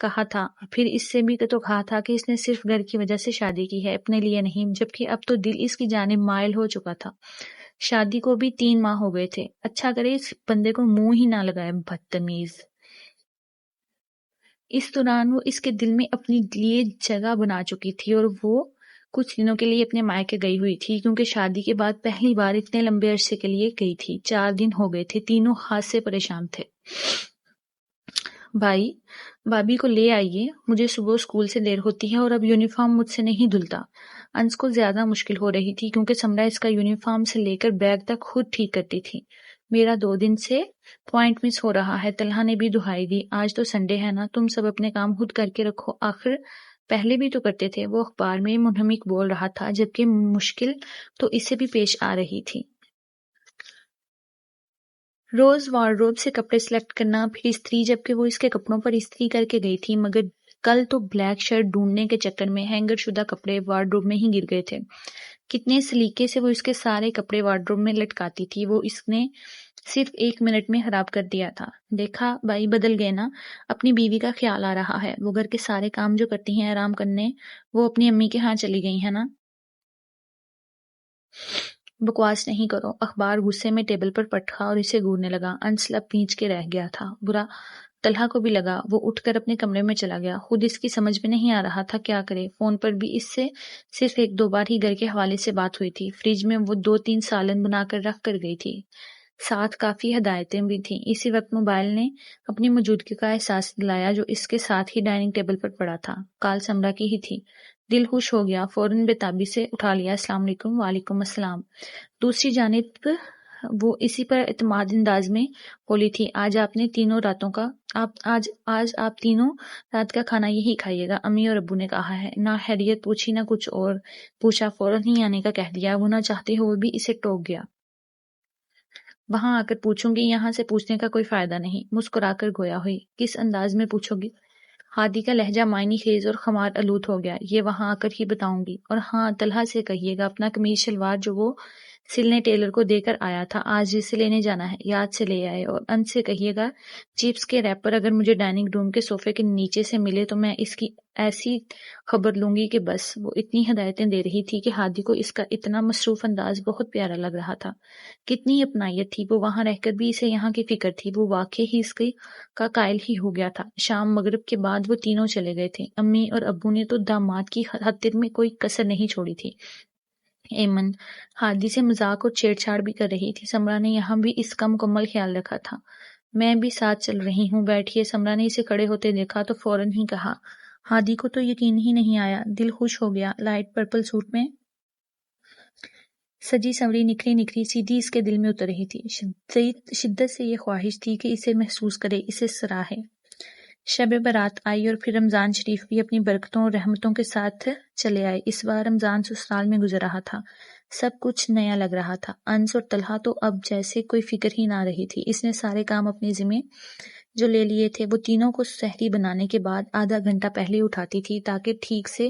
کہا تھا، پھر اس سے بھی تو کہا تھا کہ اس نے صرف گھر کی وجہ سے شادی کی ہے، اپنے لیے نہیں، جبکہ اب تو دل اس کی جانب مائل ہو چکا تھا۔ شادی کو بھی 3 ماہ ہو گئے تھے۔ اچھا کرے اس بندے کو منہ ہی نہ لگائے، بدتمیز۔ اس دوران وہ اس کے دل میں اپنی لیے جگہ بنا چکی تھی، اور وہ کچھ دنوں کے لیے اپنے مائکے گئی ہوئی تھی، کیونکہ شادی کے بعد پہلی بار اتنے لمبے عرصے کے لیے گئی تھی۔ 4 دن ہو گئے تھے، تینوں خاص سے پریشان تھے۔ بھائی، بابی کو لے آئیے، مجھے صبح اسکول سے دیر ہوتی ہے اور اب یونیفارم مجھ سے نہیں دھلتا۔ انس کو زیادہ مشکل ہو رہی تھی کیونکہ سمرا اس کا یونیفارم سے لے کر بیگ تک خود ٹھیک کرتی تھی۔ میرا 2 دن سے پوائنٹ مس ہو رہا ہے۔ طلحہ نے بھی دہائی دی، آج تو سنڈے ہے نا، تم سب اپنے کام خود کر کے رکھو، آخر پہلے بھی تو کرتے تھے۔ وہ اخبار میں منہمک بول رہا تھا، جبکہ مشکل تو اسے بھی پیش آ رہی تھی۔ روز وارڈروب سے کپڑے سلیکٹ کرنا، پھر استری، جبکہ وہ اس کے کپڑوں پر استری کر کے گئی تھی، مگر کل تو بلیک شرٹ ڈھونڈنے کے چکر میں ہینگر شدہ کپڑے وارڈروب میں ہی گر گئے تھے۔ کتنے سلیقے سے وہ اس کے سارے کپڑے وارڈروب میں لٹکاتی تھی، وہ اس نے صرف 1 منٹ میں خراب کر دیا تھا۔ دیکھا بھائی، بدل گئے نا، اپنی بیوی کا خیال آ رہا ہے، وہ گھر کے سارے کام جو کرتی ہیں آرام کرنے، وہ اپنی امی کے ہاں چلی گئی ہیں نا۔ بکواس نہیں کرو۔ اخبار غصے میں ٹیبل پر پٹکا اور اسے گورنے لگا۔ انس لب پیچ کے رہ گیا تھا۔ برا طلحہ کو بھی لگا۔ وہ اٹھ کر اپنے کمرے میں چلا گیا۔ خود اس کی سمجھ میں نہیں آ رہا تھا کیا کرے۔ فون پر بھی اس سے صرف 1-2 بار ہی گھر کے حوالے سے بات ہوئی تھی۔ فریج میں وہ 2-3 سالن بنا کر رکھ کر گئی تھی، ساتھ کافی ہدایتیں بھی تھیں۔ اسی وقت موبائل نے اپنی موجودگی کا احساس دلایا، جو اس کے ساتھ ہی ڈائننگ ٹیبل پر پڑا تھا۔ کال سمرا کی ہی تھی۔ دل خوش ہو گیا، فوراً بےتابی سے اٹھا لیا۔ السلام علیکم۔ وعلیکم السلام۔ دوسری جانب وہ اسی پر اعتماد انداز میں بولی تھی، آج آپ تینوں رات کا کھانا یہی کھائیے گا، امی اور ابو نے کہا ہے۔ نہ خیریت پوچھی نہ کچھ اور پوچھا، فوراً ہی آنے کا کہہ دیا۔ وہ نہ چاہتے ہوئے بھی اسے ٹوک گیا۔ وہاں آ کر پوچھوں گی، یہاں سے پوچھنے کا کوئی فائدہ نہیں۔ مسکرا کر گویا ہوئی، کس انداز میں پوچھو گی؟ ہادی کا لہجہ معنی خیز اور خمار آلود ہو گیا۔ یہ وہاں آ کر ہی بتاؤں گی۔ اور ہاں، طلحہ سے کہیے گا اپنا قمیض شلوار جو وہ سلنے ٹیلر کو دے کر آیا تھا، آج اسے لینے جانا ہے، یاد سے لے آئے۔ اور انس سے کہیے گا چپس کے ریپر اگر مجھے ڈائننگ روم کے صوفے کے نیچے سے ملے تو میں اس کی ایسی خبر لوں گی کہ بس۔ وہ اتنی ہدایتیں دے رہی تھی کہ ہادی کو اس کا اتنا مصروف انداز بہت پیارا لگ رہا تھا۔ کتنی اپنائیت تھی، وہ وہاں رہ کر بھی اسے یہاں کی فکر تھی۔ وہ واقعی ہی اس کا قائل ہی ہو گیا تھا۔ شام مغرب کے بعد وہ تینوں چلے گئے تھے۔ امی اور ابو نے تو داماد کی خاطر میں کوئی کسر نہیں چھوڑی تھی۔ ایمن ہادی سے مذاق اور چھیڑ چھاڑ بھی کر رہی تھی۔ سمرا نے یہاں بھی اس کا مکمل خیال رکھا تھا۔ میں بھی ساتھ چل رہی ہوں، بیٹھیے۔ سمرا نے اسے کھڑے ہوتے دیکھا تو فوراً ہی کہا۔ ہادی کو تو یقین ہی نہیں آیا، دل خوش ہو گیا۔ لائٹ پرپل سوٹ میں سجی سنوری نکھری نکھری سیدھی اس کے دل میں اتر رہی تھی۔ شدت سے یہ خواہش تھی کہ اسے محسوس کرے، اسے سراہے۔ شب برات آئی اور پھر رمضان شریف بھی اپنی برکتوں اور رحمتوں کے ساتھ چلے آئے۔ اس بار رمضان سسرال میں گزر رہا تھا، سب کچھ نیا لگ رہا تھا۔ انس اور طلحہ تو اب جیسے کوئی فکر ہی نہ رہی تھی۔ اس نے سارے کام اپنے ذمے جو لے لیے تھے، وہ تینوں کو سحری بنانے کے بعد آدھا گھنٹہ پہلے اٹھاتی تھی تاکہ ٹھیک سے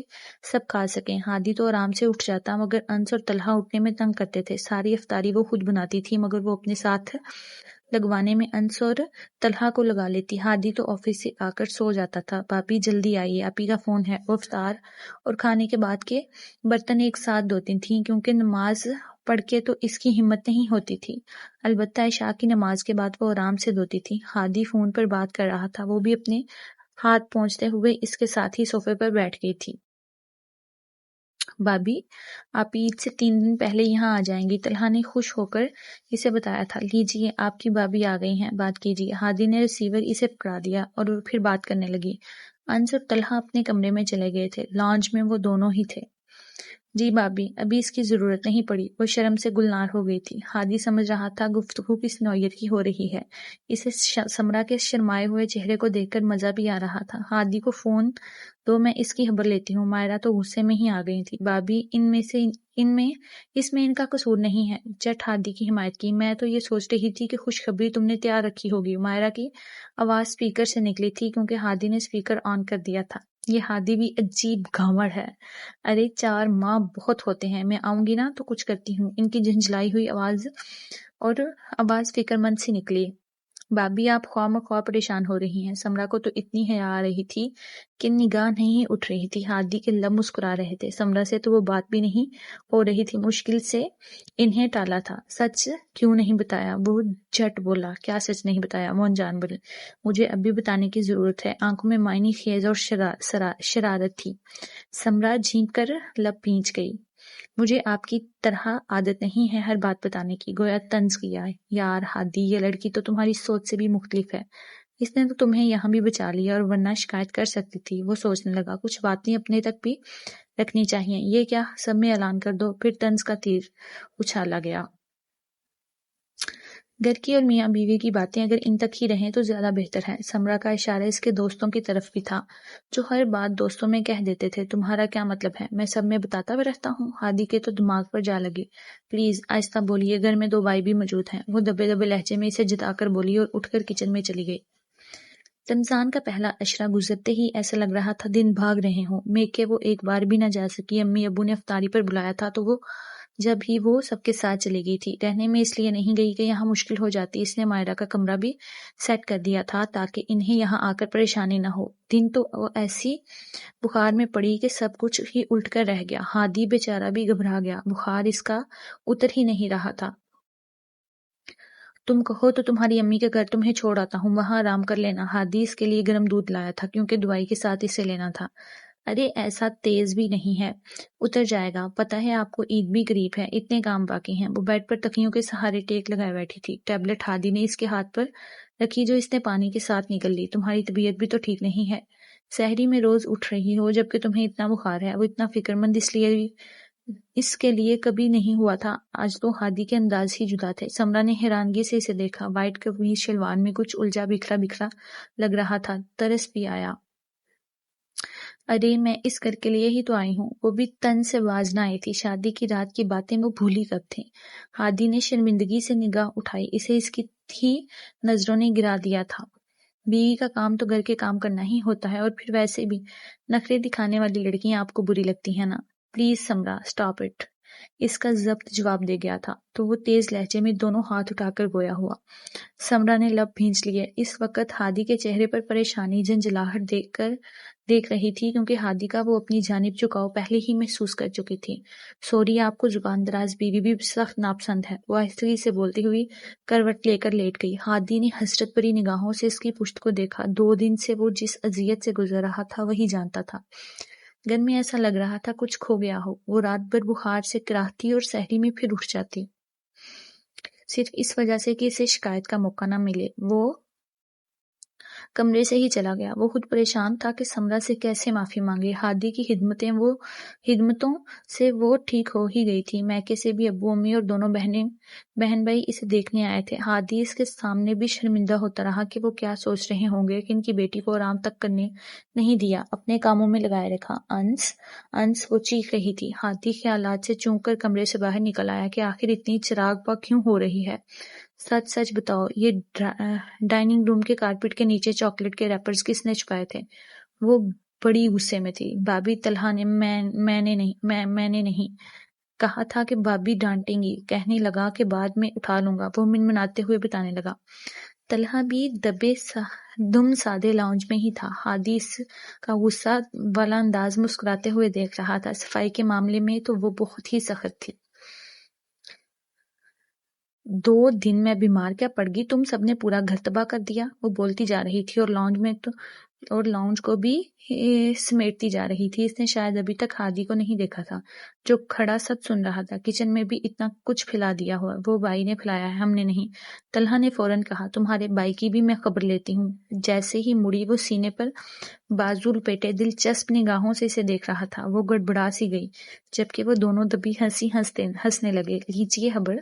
سب کھا سکیں۔ ہادی تو آرام سے اٹھ جاتا، مگر انس اور طلحہ اٹھنے میں تنگ کرتے تھے۔ ساری افطاری وہ خود بناتی تھی، مگر وہ اپنے ساتھ لگوانے میں انس اور طلحہ کو لگا لیتی۔ ہادی تو آفس سے آ کر سو جاتا تھا۔ بھابی جلدی آئیے، آپی کا فون ہے۔ وہ افطار اور کھانے کے بعد کے برتن ایک ساتھ دھوتی تھیں، کیونکہ نماز پڑھ کے تو اس کی ہمت نہیں ہوتی تھی۔ البتہ عشاء کی نماز کے بعد وہ آرام سے دھوتی تھی۔ ہادی فون پر بات کر رہا تھا، وہ بھی اپنے ہاتھ پہنچتے ہوئے اس کے ساتھ ہی صوفے پر بیٹھ گئی تھی۔ بھابی، آپ عید سے 3 دن پہلے یہاں آ جائیں گی، طلحہ نے خوش ہو کر اسے بتایا تھا۔ لیجیے، آپ کی بھابی آ گئی ہیں، بات کیجیے۔ ہادی نے ریسیور اسے پکڑا دیا اور پھر بات کرنے لگی۔ انس اور طلحہ اپنے کمرے میں چلے گئے تھے۔ لانج میں وہ دونوں ہی تھے۔ جی بھابی، ابھی اس کی ضرورت نہیں پڑی۔ وہ شرم سے گلنار ہو گئی تھی۔ ہادی سمجھ رہا تھا گفتگو کس نوعیت کی ہو رہی ہے۔ اسے سمرا کے شرمائے ہوئے چہرے کو دیکھ کر مزہ بھی آ رہا تھا۔ ہادی کو فون دو، میں اس کی خبر لیتی ہوں۔ مائرہ تو غصے میں ہی آ گئی تھی۔ بھابی، اس میں ان کا قصور نہیں ہے۔ جٹ ہادی کی حمایت کی۔ میں تو یہ سوچ رہی تھی کہ خوشخبری تم نے تیار رکھی ہوگی۔ مائرہ کی آواز اسپیکر سے نکلی تھی، کیونکہ ہادی نے اسپیکر آن کر دیا تھا۔ یہ ہادی بھی عجیب گھاوڑ ہے۔ ارے 4 ماہ بہت ہوتے ہیں، میں آؤں گی نا تو کچھ کرتی ہوں۔ ان کی جھنجھلائی ہوئی آواز فکر مند سی نکلی۔ بابی آپ خواہ مخواہ پریشان ہو رہی ہیں۔ سمرا کو تو اتنی حیا آ رہی تھی کہ نگاہ نہیں اٹھ رہی تھی۔ ہادی کے لب مسکرا رہے تھے۔ سمرا سے تو وہ بات بھی نہیں ہو رہی تھی، مشکل سے انہیں ٹالا تھا۔ سچ کیوں نہیں بتایا؟ وہ جھٹ بولا۔ کیا سچ نہیں بتایا؟ مون جان بولے۔ مجھے اب بھی بتانے کی ضرورت ہے۔ آنکھوں میں معنی خیز اور شرارت تھی۔ سمرا جھینک کر لب بھینچ گئی۔ مجھے آپ کی طرح عادت نہیں ہے ہر بات بتانے کی، گویا طنز کیا۔ یار ہادی، یہ لڑکی تو تمہاری سوچ سے بھی مختلف ہے۔ اس نے تو تمہیں یہاں بھی بچا لیا اور ورنہ شکایت کر سکتی تھی۔ وہ سوچنے لگا، کچھ باتیں اپنے تک بھی رکھنی چاہیے۔ یہ کیا، سب میں اعلان کر دو؟ پھر طنز کا تیر اچھالا گیا۔ گھر کی اور میاں بیوی کی باتیں اگر ان تک ہی رہیں تو زیادہ بہتر ہے۔ سمرا کا اشارہ اس کے دوستوں کی طرف بھی تھا، جو ہر بات دوستوں میں کہہ دیتے تھے۔ تمہارا کیا مطلب ہے؟ میں سب میں بتاتا بھی رہتا ہوں؟ ہادی کے تو دماغ پر جا لگی۔ پلیز آہستہ بولیے، گھر میں 2 بھائی بھی موجود ہیں۔ وہ دبے دبے لہجے میں اسے جتا کر بولی اور اٹھ کر کچن میں چلی گئی۔ رمضان کا پہلا عشرہ گزرتے ہی ایسا لگ رہا تھا دن بھاگ رہے ہوں۔ میکے وہ ایک بار بھی نہ جا سکی۔ امی ابو نے افطاری پر بلایا تھا تو وہ جب ہی وہ سب کے ساتھ چلی گئی تھی۔ رہنے میں اس لیے نہیں گئی کہ یہاں مشکل ہو جاتی، اس نے مائرہ کا کمرہ بھی سیٹ کر دیا تھا تاکہ انہیں یہاں آ کر پریشانی نہ ہو۔ دن تو وہ ایسی بخار میں پڑی کہ سب کچھ ہی الٹ کر رہ گیا۔ ہادی بیچارہ بھی گھبرا گیا، بخار اس کا اتر ہی نہیں رہا تھا۔ تم کہو تو تمہاری امی کے گھر تمہیں چھوڑ آتا ہوں، وہاں آرام کر لینا۔ ہادی اس کے لیے گرم دودھ لایا تھا کیونکہ دوائی کے ساتھ اسے لینا تھا۔ ارے ایسا تیز بھی نہیں ہے، اتر جائے گا۔ پتہ ہے آپ کو عید بھی قریب ہے، اتنے کام باقی ہیں۔ وہ بیڈ پر تکیوں کے سہارے ٹیک لگائے بیٹھی تھی۔ ٹیبلٹ ہادی نے اس کے ہاتھ پر رکھی جو اس نے پانی کے ساتھ نگل لی۔ تمہاری طبیعت بھی تو ٹھیک نہیں ہے، سحری میں روز اٹھ رہی ہو جبکہ تمہیں اتنا بخار ہے۔ وہ اتنا فکر مند اس کے لیے کبھی نہیں ہوا تھا۔ آج تو ہادی کے انداز ہی جدا تھے۔ سمرا نے حیرانگی سے اسے دیکھا۔ وائٹ قمیض شلوار میں کچھ الجھا بکھرا بکھرا لگ رہا تھا، ترس بھی آیا۔ ارے میں اس گھر کے لیے ہی تو آئی ہوں۔ وہ بھی تن سے باز نہ آئی تھی۔ شادی کی رات کی باتیں وہ بھولی کب تھیں۔ ہادی نے شرمندگی سے نگاہ اٹھائی، اسے اس کی ہی نظروں نے گرا دیا تھا۔ بیوی کا کام تو گھر کے کام کرنا ہی ہوتا ہے، اور پھر ویسے بھی نخرے دکھانے والی لڑکیاں آپ کو بری لگتی ہیں نا؟ پلیز سمرا اسٹاپ اٹ، اس کا ضبط جواب دے گیا تھا تو وہ تیز لہجے میں دونوں ہاتھ اٹھا کر گویا ہوا۔ سمرا نے لب بھینچ لیے۔ اس وقت ہادی کے چہرے پر پریشانی، جھنجھلاہٹ دیکھ رہی تھی کیونکہ ہادی کا وہ اپنی جانب جھکاؤ پہلے ہی محسوس کر چکی تھی۔ سوری، آپ کو زبان دراز بیوی بھی سخت ناپسند ہے، وہ آہستگی سے بولتی ہوئی کروٹ لے کر لیٹ گئی۔ ہادی نے حسرت بھری نگاہوں سے اس کی پشت کو دیکھا۔ 2 دن سے وہ جس اذیت سے گزر رہا تھا وہی جانتا تھا۔ گھر میں ایسا لگ رہا تھا کچھ کھو گیا ہو۔ وہ رات بھر بخار سے کراہتی اور سحری میں پھر اٹھ جاتی، صرف اس وجہ سے کہ اسے شکایت کا موقع نہ ملے۔ وہ کمرے سے ہی چلا گیا۔ وہ خود پریشان تھا کہ سمرا سے کیسے معافی مانگے۔ ہادی کی خدمتوں سے وہ ٹھیک ہو ہی گئی تھی۔ میکے سے بھی ابو امی اور دونوں بہن بھائی اسے دیکھنے آئے تھے۔ ہادی اس کے سامنے بھی شرمندہ ہوتا رہا کہ وہ کیا سوچ رہے ہوں گے کہ ان کی بیٹی کو آرام تک کرنے نہیں دیا، اپنے کاموں میں لگائے رکھا۔ انس وہ چیخ رہی تھی۔ ہادی خیالات سے چونک کر کمرے سے باہر نکل آیا کہ آخر اتنی چراغ پا کیوں ہو رہی ہے۔ سچ بتاؤ، یہ ڈائننگ روم کے کارپٹ کے نیچے چاکلیٹ کے ریپرز کس نے چھپائے تھے؟ وہ بڑی غصے میں تھی۔ بابی طلحہ نے میں نے نہیں کہا تھا کہ بابی ڈانٹیں گی، کہنے لگا کہ بعد میں اٹھا لوں گا۔ وہ منمناتے ہوئے بتانے لگا۔ طلحہ بھی دم سادے لاؤنج میں ہی تھا۔ ہادی اس کا غصہ والا انداز مسکراتے ہوئے دیکھ رہا تھا۔ صفائی کے معاملے میں تو وہ بہت ہی سخت تھی۔ 2 دن میں بیمار کیا پڑ گئی؟ تم سب نے پورا گھر تباہ کر دیا، وہ بولتی جا رہی تھی اور لاؤنج کو بھی سمیٹتی جا رہی تھی۔ اس نے شاید ابھی تک ہادی کو نہیں دیکھا تھا جو کھڑا سب سن رہا تھا۔ کچن میں بھی اتنا کچھ پھیلا دیا ہوا، وہ بھائی نے پھیلایا ہے، ہم نے نہیں۔ طلحہ نے فوراً کہا، تمہارے بھائی کی بھی میں خبر لیتی ہوں۔ جیسے ہی مڑی وہ سینے پر بازو لپیٹے دلچسپ نگاہوں سے اسے دیکھ رہا تھا۔ وہ گڑبڑا سی گئی جبکہ وہ دونوں دبی ہنسنے لگے۔ لیجیے خبر،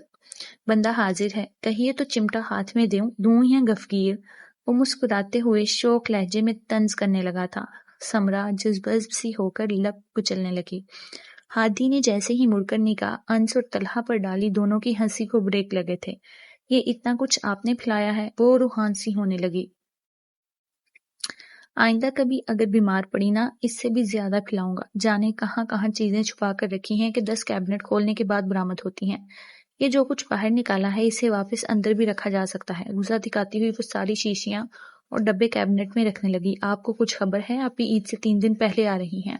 بندہ حاضر ہے، کہیے تو چمٹا ہاتھ میں دوں یا گفگیر؟ وہ مسکراتے ہوئے شوق لہجے میں طنز کرنے لگا تھا۔ سمرا جذبہ سی ہو کر لب کچلنے لگی۔ ہادی نے جیسے ہی مڑ کر نگاہ انس اور طلحہ پر ڈالی، دونوں کی ہنسی کو بریک لگے تھے۔ یہ اتنا کچھ آپ نے پھیلایا ہے؟ وہ روحان سی ہونے لگی۔ آئندہ کبھی اگر بیمار پڑی نا، اس سے بھی زیادہ پھیلاؤں گا۔ جانے کہاں کہاں چیزیں چھپا کر رکھی ہیں کہ 10 کیبنٹ کھولنے کے بعد برآمد ہوتی ہیں۔ یہ جو کچھ باہر نکالا ہے اسے واپس اندر بھی رکھا جا سکتا ہے۔ غصہ دکھاتی ہوئی وہ ساری شیشیاں اور ڈبے کیبنٹ میں رکھنے لگی۔ آپ کو کچھ خبر ہے؟ آپ عید سے 3 دن پہلے آ رہی ہیں۔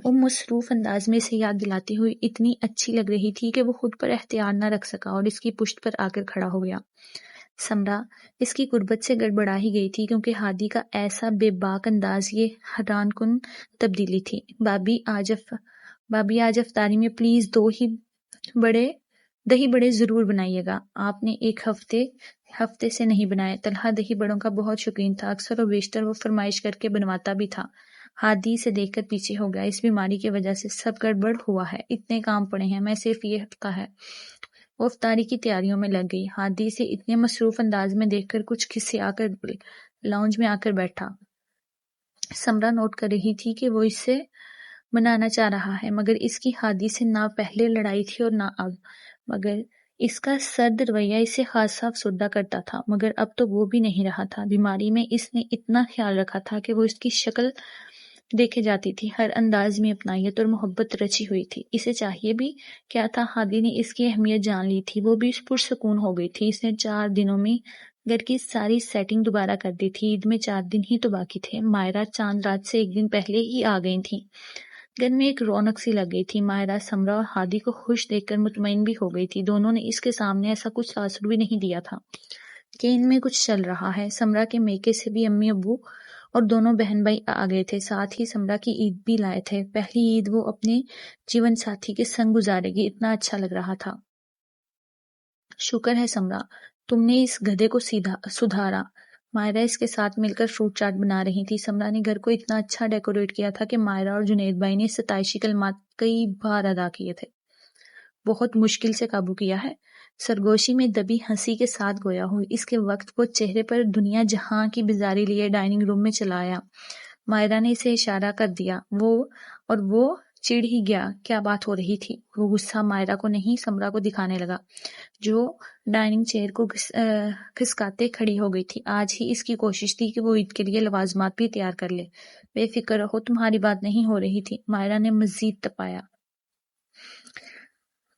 وہ مصروف انداز میں اسے یاد دلاتی ہوئی اتنی اچھی لگ رہی تھی کہ وہ خود پر اختیار نہ رکھ سکا اور اس کی پشت پر آ کر کھڑا ہو گیا۔ سمرا اس کی قربت سے گڑبڑا ہی گئی تھی کیونکہ ہادی کا ایسا بے باک انداز یہ حیران کن تبدیلی تھی۔ بابی آج افطاری میں پلیز دہی بڑے ضرور بنائیے گا۔ آپ نے ایک ہفتے سے نہیں بنائے۔ طلحہ دہی بڑوں کا بہت شوقین تھا، اکثر و بیشتر وہ فرمائش کر کے بنواتا بھی تھا۔ ہادی اسے دیکھ کر پیچھے ہو گیا۔ اس بیماری کی وجہ سے سب گڑبڑ ہوا ہے، اتنے کام پڑے ہیں، میں صرف یہ ہفتہ ہے۔ وہ افطاری کی تیاریوں میں لگ گئی۔ ہادی سے اتنے مصروف انداز میں دیکھ کر کچھ کھسیا کر لاؤنج میں آ کر بیٹھا۔ سمرا نوٹ کر رہی تھی کہ وہ اس سے منانا چاہ رہا ہے، مگر اس کی ہادی سے نہ پہلے لڑائی تھی اور نہ اب۔ مگر اس کا سرد رویہ اسے خاصا افسردہ کرتا تھا، مگر اب تو وہ بھی نہیں رہا تھا۔ بیماری میں اس نے اتنا خیال رکھا تھا کہ وہ اس کی شکل دیکھے جاتی تھی، ہر انداز میں اپنائیت اور محبت رچی ہوئی تھی۔ اسے چاہیے بھی کیا تھا، ہادی نے اس کی اہمیت جان لی تھی، وہ بھی پرسکون ہو گئی تھی۔ اس نے 4 دنوں میں گھر کی ساری سیٹنگ دوبارہ کر دی تھی۔ عید میں 4 دن ہی تو باقی تھے۔ مائرہ چاند رات سے 1 دن پہلے ہی آ گئی تھی۔ گھر میں ایک رونق سی لگ گئی تھی۔ مائرہ سمرا اور ہادی کو خوش دیکھ کر مطمئن بھی ہو گئی تھی۔ دونوں نے اس کے سامنے ایسا کچھ تاثر بھی نہیں دیا تھا کہ ان میں کچھ چل رہا ہے۔ سمرا کے میکے سے بھی امی ابو اور دونوں بہن بھائی آ گئے تھے، ساتھ ہی سمرا کی عید بھی لائے تھے۔ پہلی عید وہ اپنے جیون ساتھی کے سنگ گزارے گی، اتنا اچھا لگ رہا تھا۔ شکر ہے سمرا، تم نے اس گدھے کو سدھارا۔ مائرہ اس کے ساتھ مل کر فروٹ چاٹ بنا رہی تھی۔ سمرا نے گھر کو اتنا اچھا ڈیکوریٹ کیا تھا کہ مائرہ اور جنید بھائی نے ستائشی کلمات کئی بار ادا کیے تھے۔ بہت مشکل سے قابو کیا ہے، سرگوشی میں دبی ہنسی کے ساتھ گویا ہوئی۔ اس کے وقت وہ چہرے پر دنیا جہاں کی بیزاری لیے ڈائننگ روم میں چلا آیا۔ مائرہ نے اسے اشارہ کر دیا، وہ چڑ ہی گیا۔ کیا بات ہو رہی تھی؟ وہ غصہ مائرہ کو نہیں سمرا کو دکھانے لگا، جو ڈائننگ چیئر کو کھسکاتے کھڑی ہو گئی تھی۔ آج ہی اس کی کوشش تھی کہ وہ عید کے لیے لوازمات بھی تیار کر لے۔ بے فکر رہو، تمہاری بات نہیں ہو رہی تھی، مائرہ نے مزید تپایا۔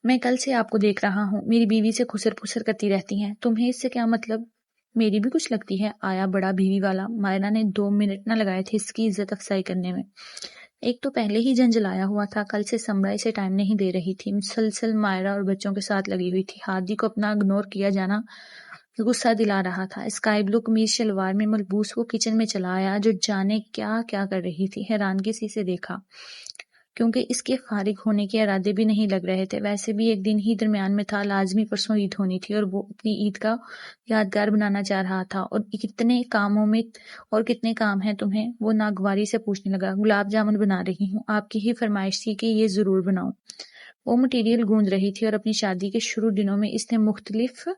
میں کل سے آپ کو دیکھ رہا ہوں، میری بیوی سے خسر پھسر کرتی رہتی ہیں، تمہیں اس سے کیا مطلب؟ میری بھی کچھ لگتی ہے، آیا بڑا بیوی والا۔ مائرہ نے 2 منٹ نہ لگائے تھے اس کی عزت افزائی کرنے میں۔ ایک تو پہلے ہی جنجلایا ہوا تھا، کل سے سمرا اسے ٹائم نہیں دے رہی تھی، مسلسل مائرہ اور بچوں کے ساتھ لگی ہوئی تھی۔ ہادی کو اپنا اگنور کیا جانا غصہ دلا رہا تھا۔ اسکائی بلو قمیض شلوار میں ملبوس وہ کچن میں چلا آیا، جو جانے کیا کیا کر رہی تھی۔ حیرانگی سے اسے دیکھا، کیونکہ اس کے فارغ ہونے کے ارادے بھی نہیں لگ رہے تھے۔ ویسے بھی 1 دن ہی درمیان میں تھا، لازمی پرسوں عید ہونی تھی اور وہ اپنی عید کا یادگار بنانا چاہ رہا تھا۔ اور کتنے کام ہیں تمہیں؟ وہ ناگواری سے پوچھنے لگا۔ گلاب جامن بنا رہی ہوں، آپ کی ہی فرمائش تھی کہ یہ ضرور بناؤں۔ وہ مٹیریل گوند رہی تھی اور اپنی شادی کے شروع دنوں میں اس نے مختلف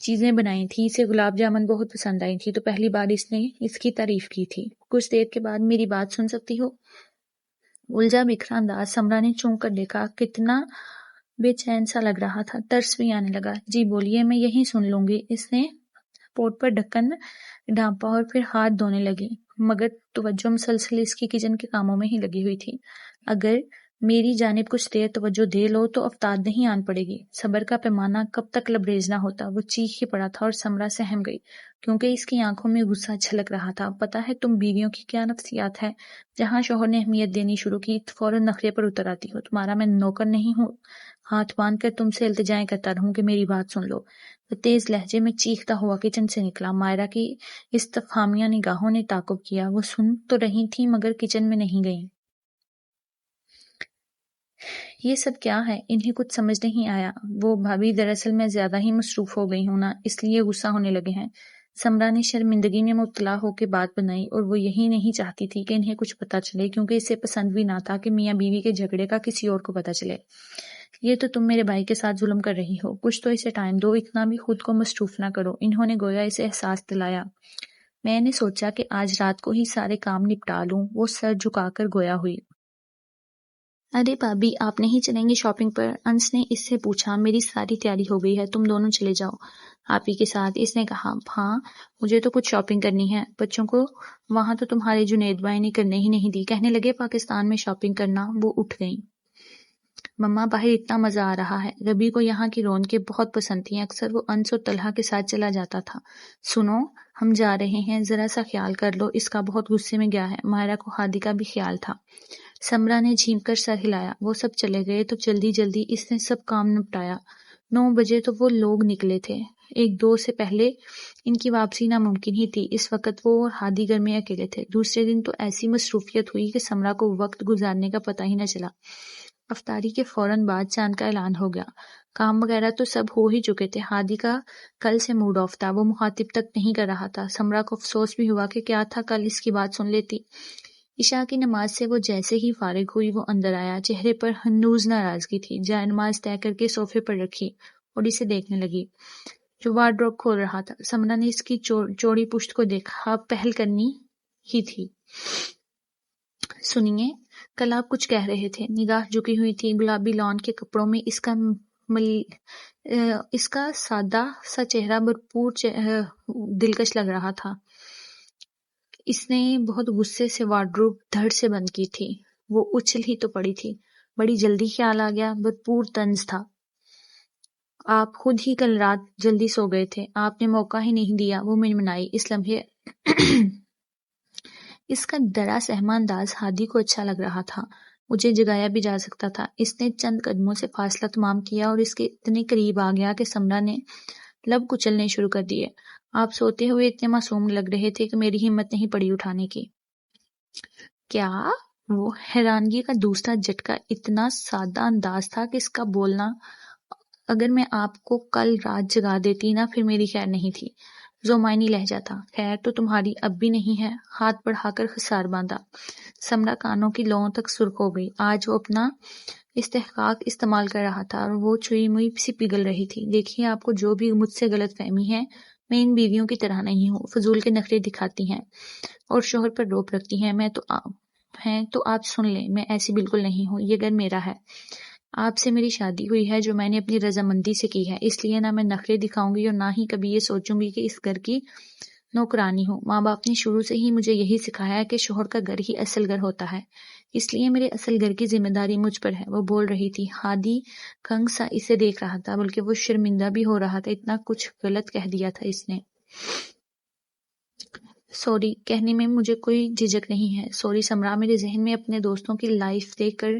چیزیں بنائی تھیں، اسے گلاب جامن بہت پسند آئی تھی، تو پہلی بار اس نے اس کی تعریف کی تھی۔ کچھ دیر کے بعد میری بات سن سکتی ہو؟ الجھا بکھرا انداز۔ سمرا نے چونک کر دیکھا، کتنا بے چین سا لگ رہا تھا، ترس بھی آنے لگا۔ جی بولیے، میں یہیں سن لوں گی۔ اس نے پوٹ پر ڈھکن ڈھانپا اور پھر ہاتھ دھونے لگی، مگر توجہ مسلسل اس کی کچن کے کاموں میں ہی لگی ہوئی تھی۔ اگر میری جانب کچھ دیر توجہ دے لو تو افتاد نہیں آن پڑے گی۔ صبر کا پیمانہ کب تک لبریز نہ ہوتا۔ وہ چیخ ہی پڑا تھا اور سمرا سہم گئی، کیونکہ اس کی آنکھوں میں غصہ چھلک رہا تھا۔ پتہ ہے تم بیویوں کی کیا نفسیات ہے، جہاں شوہر نے اہمیت دینی شروع کی فوراً نخرے پر اتر آتی ہو۔ تمہارا میں نوکر نہیں ہوں، ہاتھ باندھ کر تم سے التجائیں کرتا رہوں کہ میری بات سن لو۔ وہ تیز لہجے میں چیختا ہوا کچن سے نکلا۔ مائرہ کی استفہامیہ نگاہوں نے تعاقب کیا۔ وہ سن تو رہی تھیں مگر کچن میں نہیں گئیں۔ یہ سب کیا ہے؟ انہیں کچھ سمجھ نہیں آیا۔ وہ بھابی، دراصل میں زیادہ ہی مصروف ہو گئی ہوں نا، اس لیے غصہ ہونے لگے ہیں۔ سمرا نے شرمندگی میں مبتلا ہو کے بات بنائی، اور وہ یہی نہیں چاہتی تھی کہ انہیں کچھ پتہ چلے، کیونکہ اسے پسند بھی نہ تھا کہ میاں بیوی کے جھگڑے کا کسی اور کو پتہ چلے۔ یہ تو تم میرے بھائی کے ساتھ ظلم کر رہی ہو، کچھ تو اسے ٹائم دو، اتنا بھی خود کو مصروف نہ کرو۔ انہوں نے گویا اسے احساس دلایا۔ میں نے سوچا کہ آج رات کو ہی سارے کام نپٹا لوں۔ وہ سر جھکا کر گویا ہوئی۔ ارے بھابی، آپ نہیں چلیں گی شاپنگ پر؟ انس نے اس سے پوچھا۔ میری ساری تیاری ہو گئی ہے، تم دونوں چلے جاؤ آپ ہی کے ساتھ، اس نے کہا۔ ہاں، مجھے تو کچھ شاپنگ کرنی ہے، بچوں کو وہاں تو تمہارے جنید بھائی نے کرنے ہی نہیں دی، کہنے لگے پاکستان میں شاپنگ کرنا۔ وہ اٹھ گئیں۔ مما باہر اتنا مزہ آ رہا ہے۔ ربی کو یہاں کی رونقیں بہت پسند تھیں، اکثر وہ انس اور طلحہ کے ساتھ چلا جاتا تھا۔ سنو، ہم جا رہے ہیں، ذرا سا خیال کر لو، اس کا بہت غصے میں گیا ہے۔ مائرہ کو ہادی کا بھی خیال تھا۔ سمرا نے جھینک کر سر ہلایا۔ وہ سب چلے گئے تو جلدی جلدی اس نے سب کام نپٹایا۔ 9 بجے تو وہ لوگ نکلے تھے، 1-2 سے پہلے ان کی واپسی ناممکن ہی تھی۔ اس وقت وہ اور ہادی گھر میں اکیلے تھے۔ دوسرے دن تو ایسی مصروفیت ہوئی کہ سمرا کو وقت گزارنے کا پتہ ہی نہ چلا۔ افطاری کے فوراً بعد چاند کا اعلان ہو گیا۔ کام وغیرہ تو سب ہو ہی چکے تھے۔ ہادی کا کل سے موڈ آف تھا، وہ مخاطب تک نہیں کر رہا تھا۔ سمرا کو افسوس بھی ہوا کہ کیا تھا کل اس کی بات سن لیتی۔ عشاء کی نماز سے وہ جیسے ہی فارغ ہوئی وہ اندر آیا۔ چہرے پر ہنوز ناراضگی تھی۔ جائے نماز طے کر کے صوفے پر رکھی اور اسے دیکھنے لگی جو وارڈروب کھول رہا تھا۔ سمرا نے اس کی چوڑی پشت کو دیکھا، پہل کرنی ہی تھی۔ سنیے، کل آپ کچھ کہہ رہے تھے۔ نگاہ جھکی ہوئی تھی۔ گلابی لان کے کپڑوں میں اس کا سادہ سا چہرہ بھرپور دلکش لگ رہا تھا۔ اس نے بہت غصے سے وارڈروب دھڑ سے بند کی تھی۔ وہ اچھل ہی تو پڑی تھی۔ بڑی جلدی خیال آ گیا، بھرپور طنز تھا۔ آپ خود ہی کل رات جلدی سو گئے تھے، آپ نے موقع ہی نہیں دیا۔ وہ منمنائی۔ اس لمحے اس کا ڈرا سہما انداز ہادی کو اچھا لگ رہا تھا۔ مجھے جگایا بھی جا سکتا تھا۔ اس نے چند قدموں سے فاصلہ تمام کیا اور اس کے اتنے قریب آ گیا کہ سمرا نے لب کچلنے شروع کر دیے۔ آپ سوتے ہوئے اتنے معصوم لگ رہے تھے کہ میری ہمت نہیں پڑی اٹھانے کی۔ کیا؟ وہ حیرانگی کا دوسرا جھٹکا اتنا سادہ انداز تھا کہ اس کا بولنا، اگر میں آپ کو کل رات جگا دیتی نا، پھر میری خیر نہیں تھی۔ زومائنی لہجہ تھا۔ خیر تو تمہاری اب بھی نہیں ہے۔ ہاتھ بڑھا کر خسار باندھا۔ سمرا کانوں کی لوؤں تک سرخ ہو گئی۔ آج وہ اپنا استحقاق استعمال کر رہا تھا اور وہ چوئی موئی سی پگھل رہی تھی۔ دیکھیے، آپ کو جو بھی مجھ سے غلط فہمی ہے، میں ان بیویوں کی طرح نہیں ہوں، فضول کے نخرے دکھاتی ہیں اور شوہر پر روپ رکھتی ہیں۔ تو آپ سن لیں، میں ایسی بالکل نہیں ہوں۔ یہ گھر میرا ہے۔ آپ سے میری شادی ہوئی ہے جو میں نے اپنی رضامندی سے کی ہے، اس لیے نہ میں نخرے دکھاؤں گی اور نہ ہی کبھی یہ سوچوں گی کہ اس گھر کی نوکرانی ہوں۔ ماں باپ نے شروع سے ہی مجھے یہی سکھایا ہے کہ شوہر کا گھر ہی اصل گھر ہوتا ہے، اس لیے میرے اصل گھر کی ذمہ داری مجھ پر ہے۔ وہ بول رہی تھی۔ ہادی کنگ سا اسے دیکھ رہا تھا، بلکہ وہ شرمندہ بھی ہو رہا تھا، اتنا کچھ غلط کہہ دیا تھا اس نے۔ سوری کہنے میں مجھے کوئی جھجک نہیں ہے۔ سوری سمرا، میرے ذہن میں اپنے دوستوں کی لائف دیکھ کر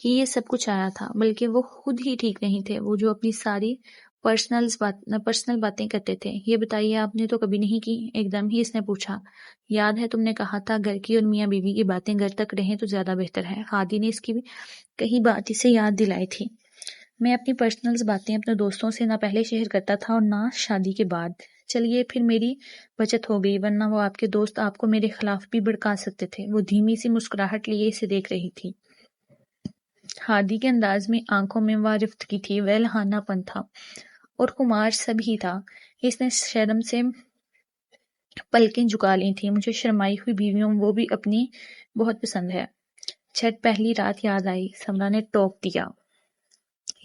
ہی یہ سب کچھ آیا تھا، بلکہ وہ خود ہی ٹھیک نہیں تھے، وہ جو اپنی ساری پرسنل باتیں کرتے تھے۔ یہ بتائیے، آپ نے تو کبھی نہیں کی؟ ایک دم ہی اس نے پوچھا۔ یاد ہے تم نے کہا تھا گھر کی اور میاں بیوی کی باتیں گھر تک رہیں تو زیادہ بہتر ہے۔ ہادی نے اس کی کہی بات اسے یاد دلائی تھی۔ میں اپنی پرسنل باتیں اپنے دوستوں سے نہ پہلے شیئر کرتا تھا اور نہ شادی کے بعد۔ چلیے پھر میری بچت ہو گئی، ورنہ وہ آپ کے دوست آپ کو میرے خلاف بھی بھڑکا سکتے تھے۔ وہ دھیمی سی مسکراہٹ لیے اسے دیکھ رہی تھی۔ ہادی کے انداز میں، آنکھوں میں وارفتگی تھی، ویلہانہ پن تھا اور خمار سب ہی تھا۔ اس نے شرم سے پلکیں جھکا لی تھیں۔ مجھے شرمائی ہوئی بیویوں وہ بھی اپنی بہت پسند ہے۔ جھٹ پہلی رات یاد آئی، سمرا نے ٹوک دیا۔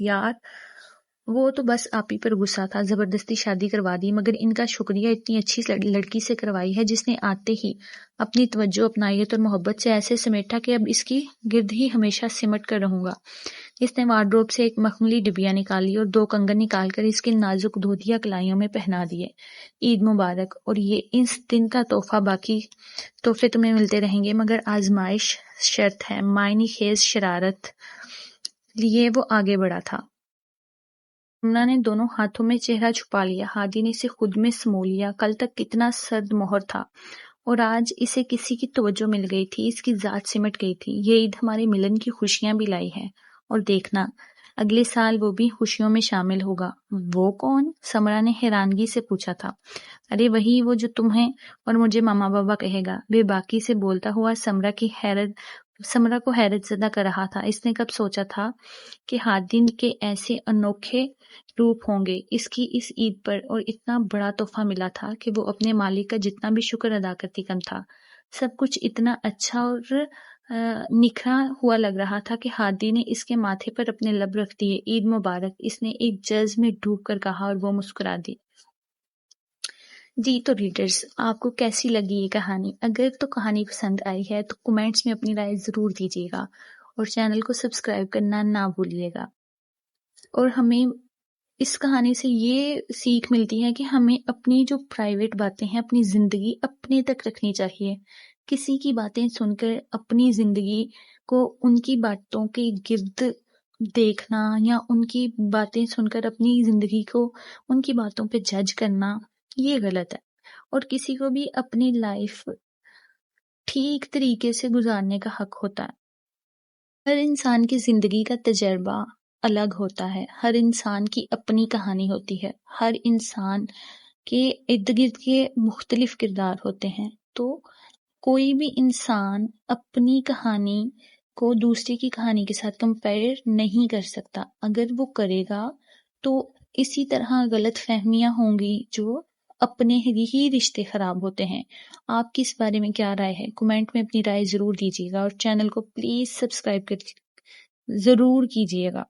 یار وہ تو بس آپ ہی پر غصہ تھا، زبردستی شادی کروا دی، مگر ان کا شکریہ اتنی اچھی لڑکی سے کروائی ہے جس نے آتے ہی اپنی توجہ، اپنائیت اور محبت سے ایسے سمیٹا کہ اب اس کی گرد ہی ہمیشہ سمٹ کر رہوں گا۔ اس نے وارڈروب سے ایک مخملی ڈبیا نکالی اور 2 کنگن نکال کر اس کی نازک دھوتیا کلائیوں میں پہنا دیے۔ عید مبارک، اور یہ اس دن کا تحفہ، باقی تحفے تمہیں ملتے رہیں گے مگر آزمائش شرط ہے۔ معنی خیز شرارت لیے وہ آگے بڑھا تھا۔ سمرا نے دونوں ہاتھوں میں چہرہ چھپا لیا۔ ہادی نے اسے خود میں سمو لیا۔ کل تک کتنا سرد مہر تھا اور آج اسے کسی کی توجہ مل گئی تھی، اس کی ذات سمٹ گئی تھی۔ یہ عید ہمارے ملن کی خوشیاں بھی لائی ہے، اور دیکھنا اگلے سال وہ بھی خوشیوں میں شامل ہوگا۔ وہ کون؟ سمرا نے حیرانگی سے پوچھا تھا۔ ارے وہی، وہ جو تمہیں اور مجھے ماما بابا کہے گا۔ بے باکی سے بولتا ہوا سمرا کو حیرت زدہ کر رہا تھا۔ اس نے کب سوچا تھا کہ ہادی کے ایسے انوکھے روپ ہوں گے اس کی اس عید پر، اور اتنا بڑا تحفہ ملا تھا کہ وہ اپنے مالک کا جتنا بھی شکر ادا کرتی کم تھا۔ سب کچھ اتنا اچھا اور نکھرا ہوا لگ رہا تھا کہ ہادی نے اس کے ماتھے پر اپنے لب رکھ دیے۔ عید مبارک، اس نے ایک جذب میں ڈوب کر کہا اور وہ مسکرا دی۔ جی تو ریڈرز، آپ کو کیسی لگی یہ کہانی؟ اگر تو کہانی پسند آئی ہے تو کمنٹس میں اپنی رائے ضرور دیجیے گا، اور چینل کو سبسکرائب کرنا نہ بھولیے گا۔ اور ہمیں اس کہانی سے یہ سیکھ ملتی ہے کہ ہمیں اپنی جو پرائیویٹ باتیں ہیں، اپنی زندگی اپنے تک رکھنی چاہیے۔ کسی کی باتیں سن کر اپنی زندگی کو ان کی باتوں کے گرد دیکھنا یا ان کی باتیں سن کر اپنی زندگی کو ان کی باتوں پہ جج کرنا، یہ غلط ہے۔ اور کسی کو بھی اپنی لائف ٹھیک طریقے سے گزارنے کا حق ہوتا ہے۔ ہر انسان کی زندگی کا تجربہ الگ ہوتا ہے، ہر انسان کی اپنی کہانی ہوتی ہے، ہر انسان کے ارد گرد کے مختلف کردار ہوتے ہیں، تو کوئی بھی انسان اپنی کہانی کو دوسرے کی کہانی کے ساتھ کمپیئر نہیں کر سکتا۔ اگر وہ کرے گا تو اسی طرح غلط فہمیاں ہوں گی جو اپنے ہی رشتے خراب ہوتے ہیں۔ آپ کی اس بارے میں کیا رائے ہے؟ کمنٹ میں اپنی رائے ضرور دیجیے گا، اور چینل کو پلیز سبسکرائب کر ضرور کیجیے گا۔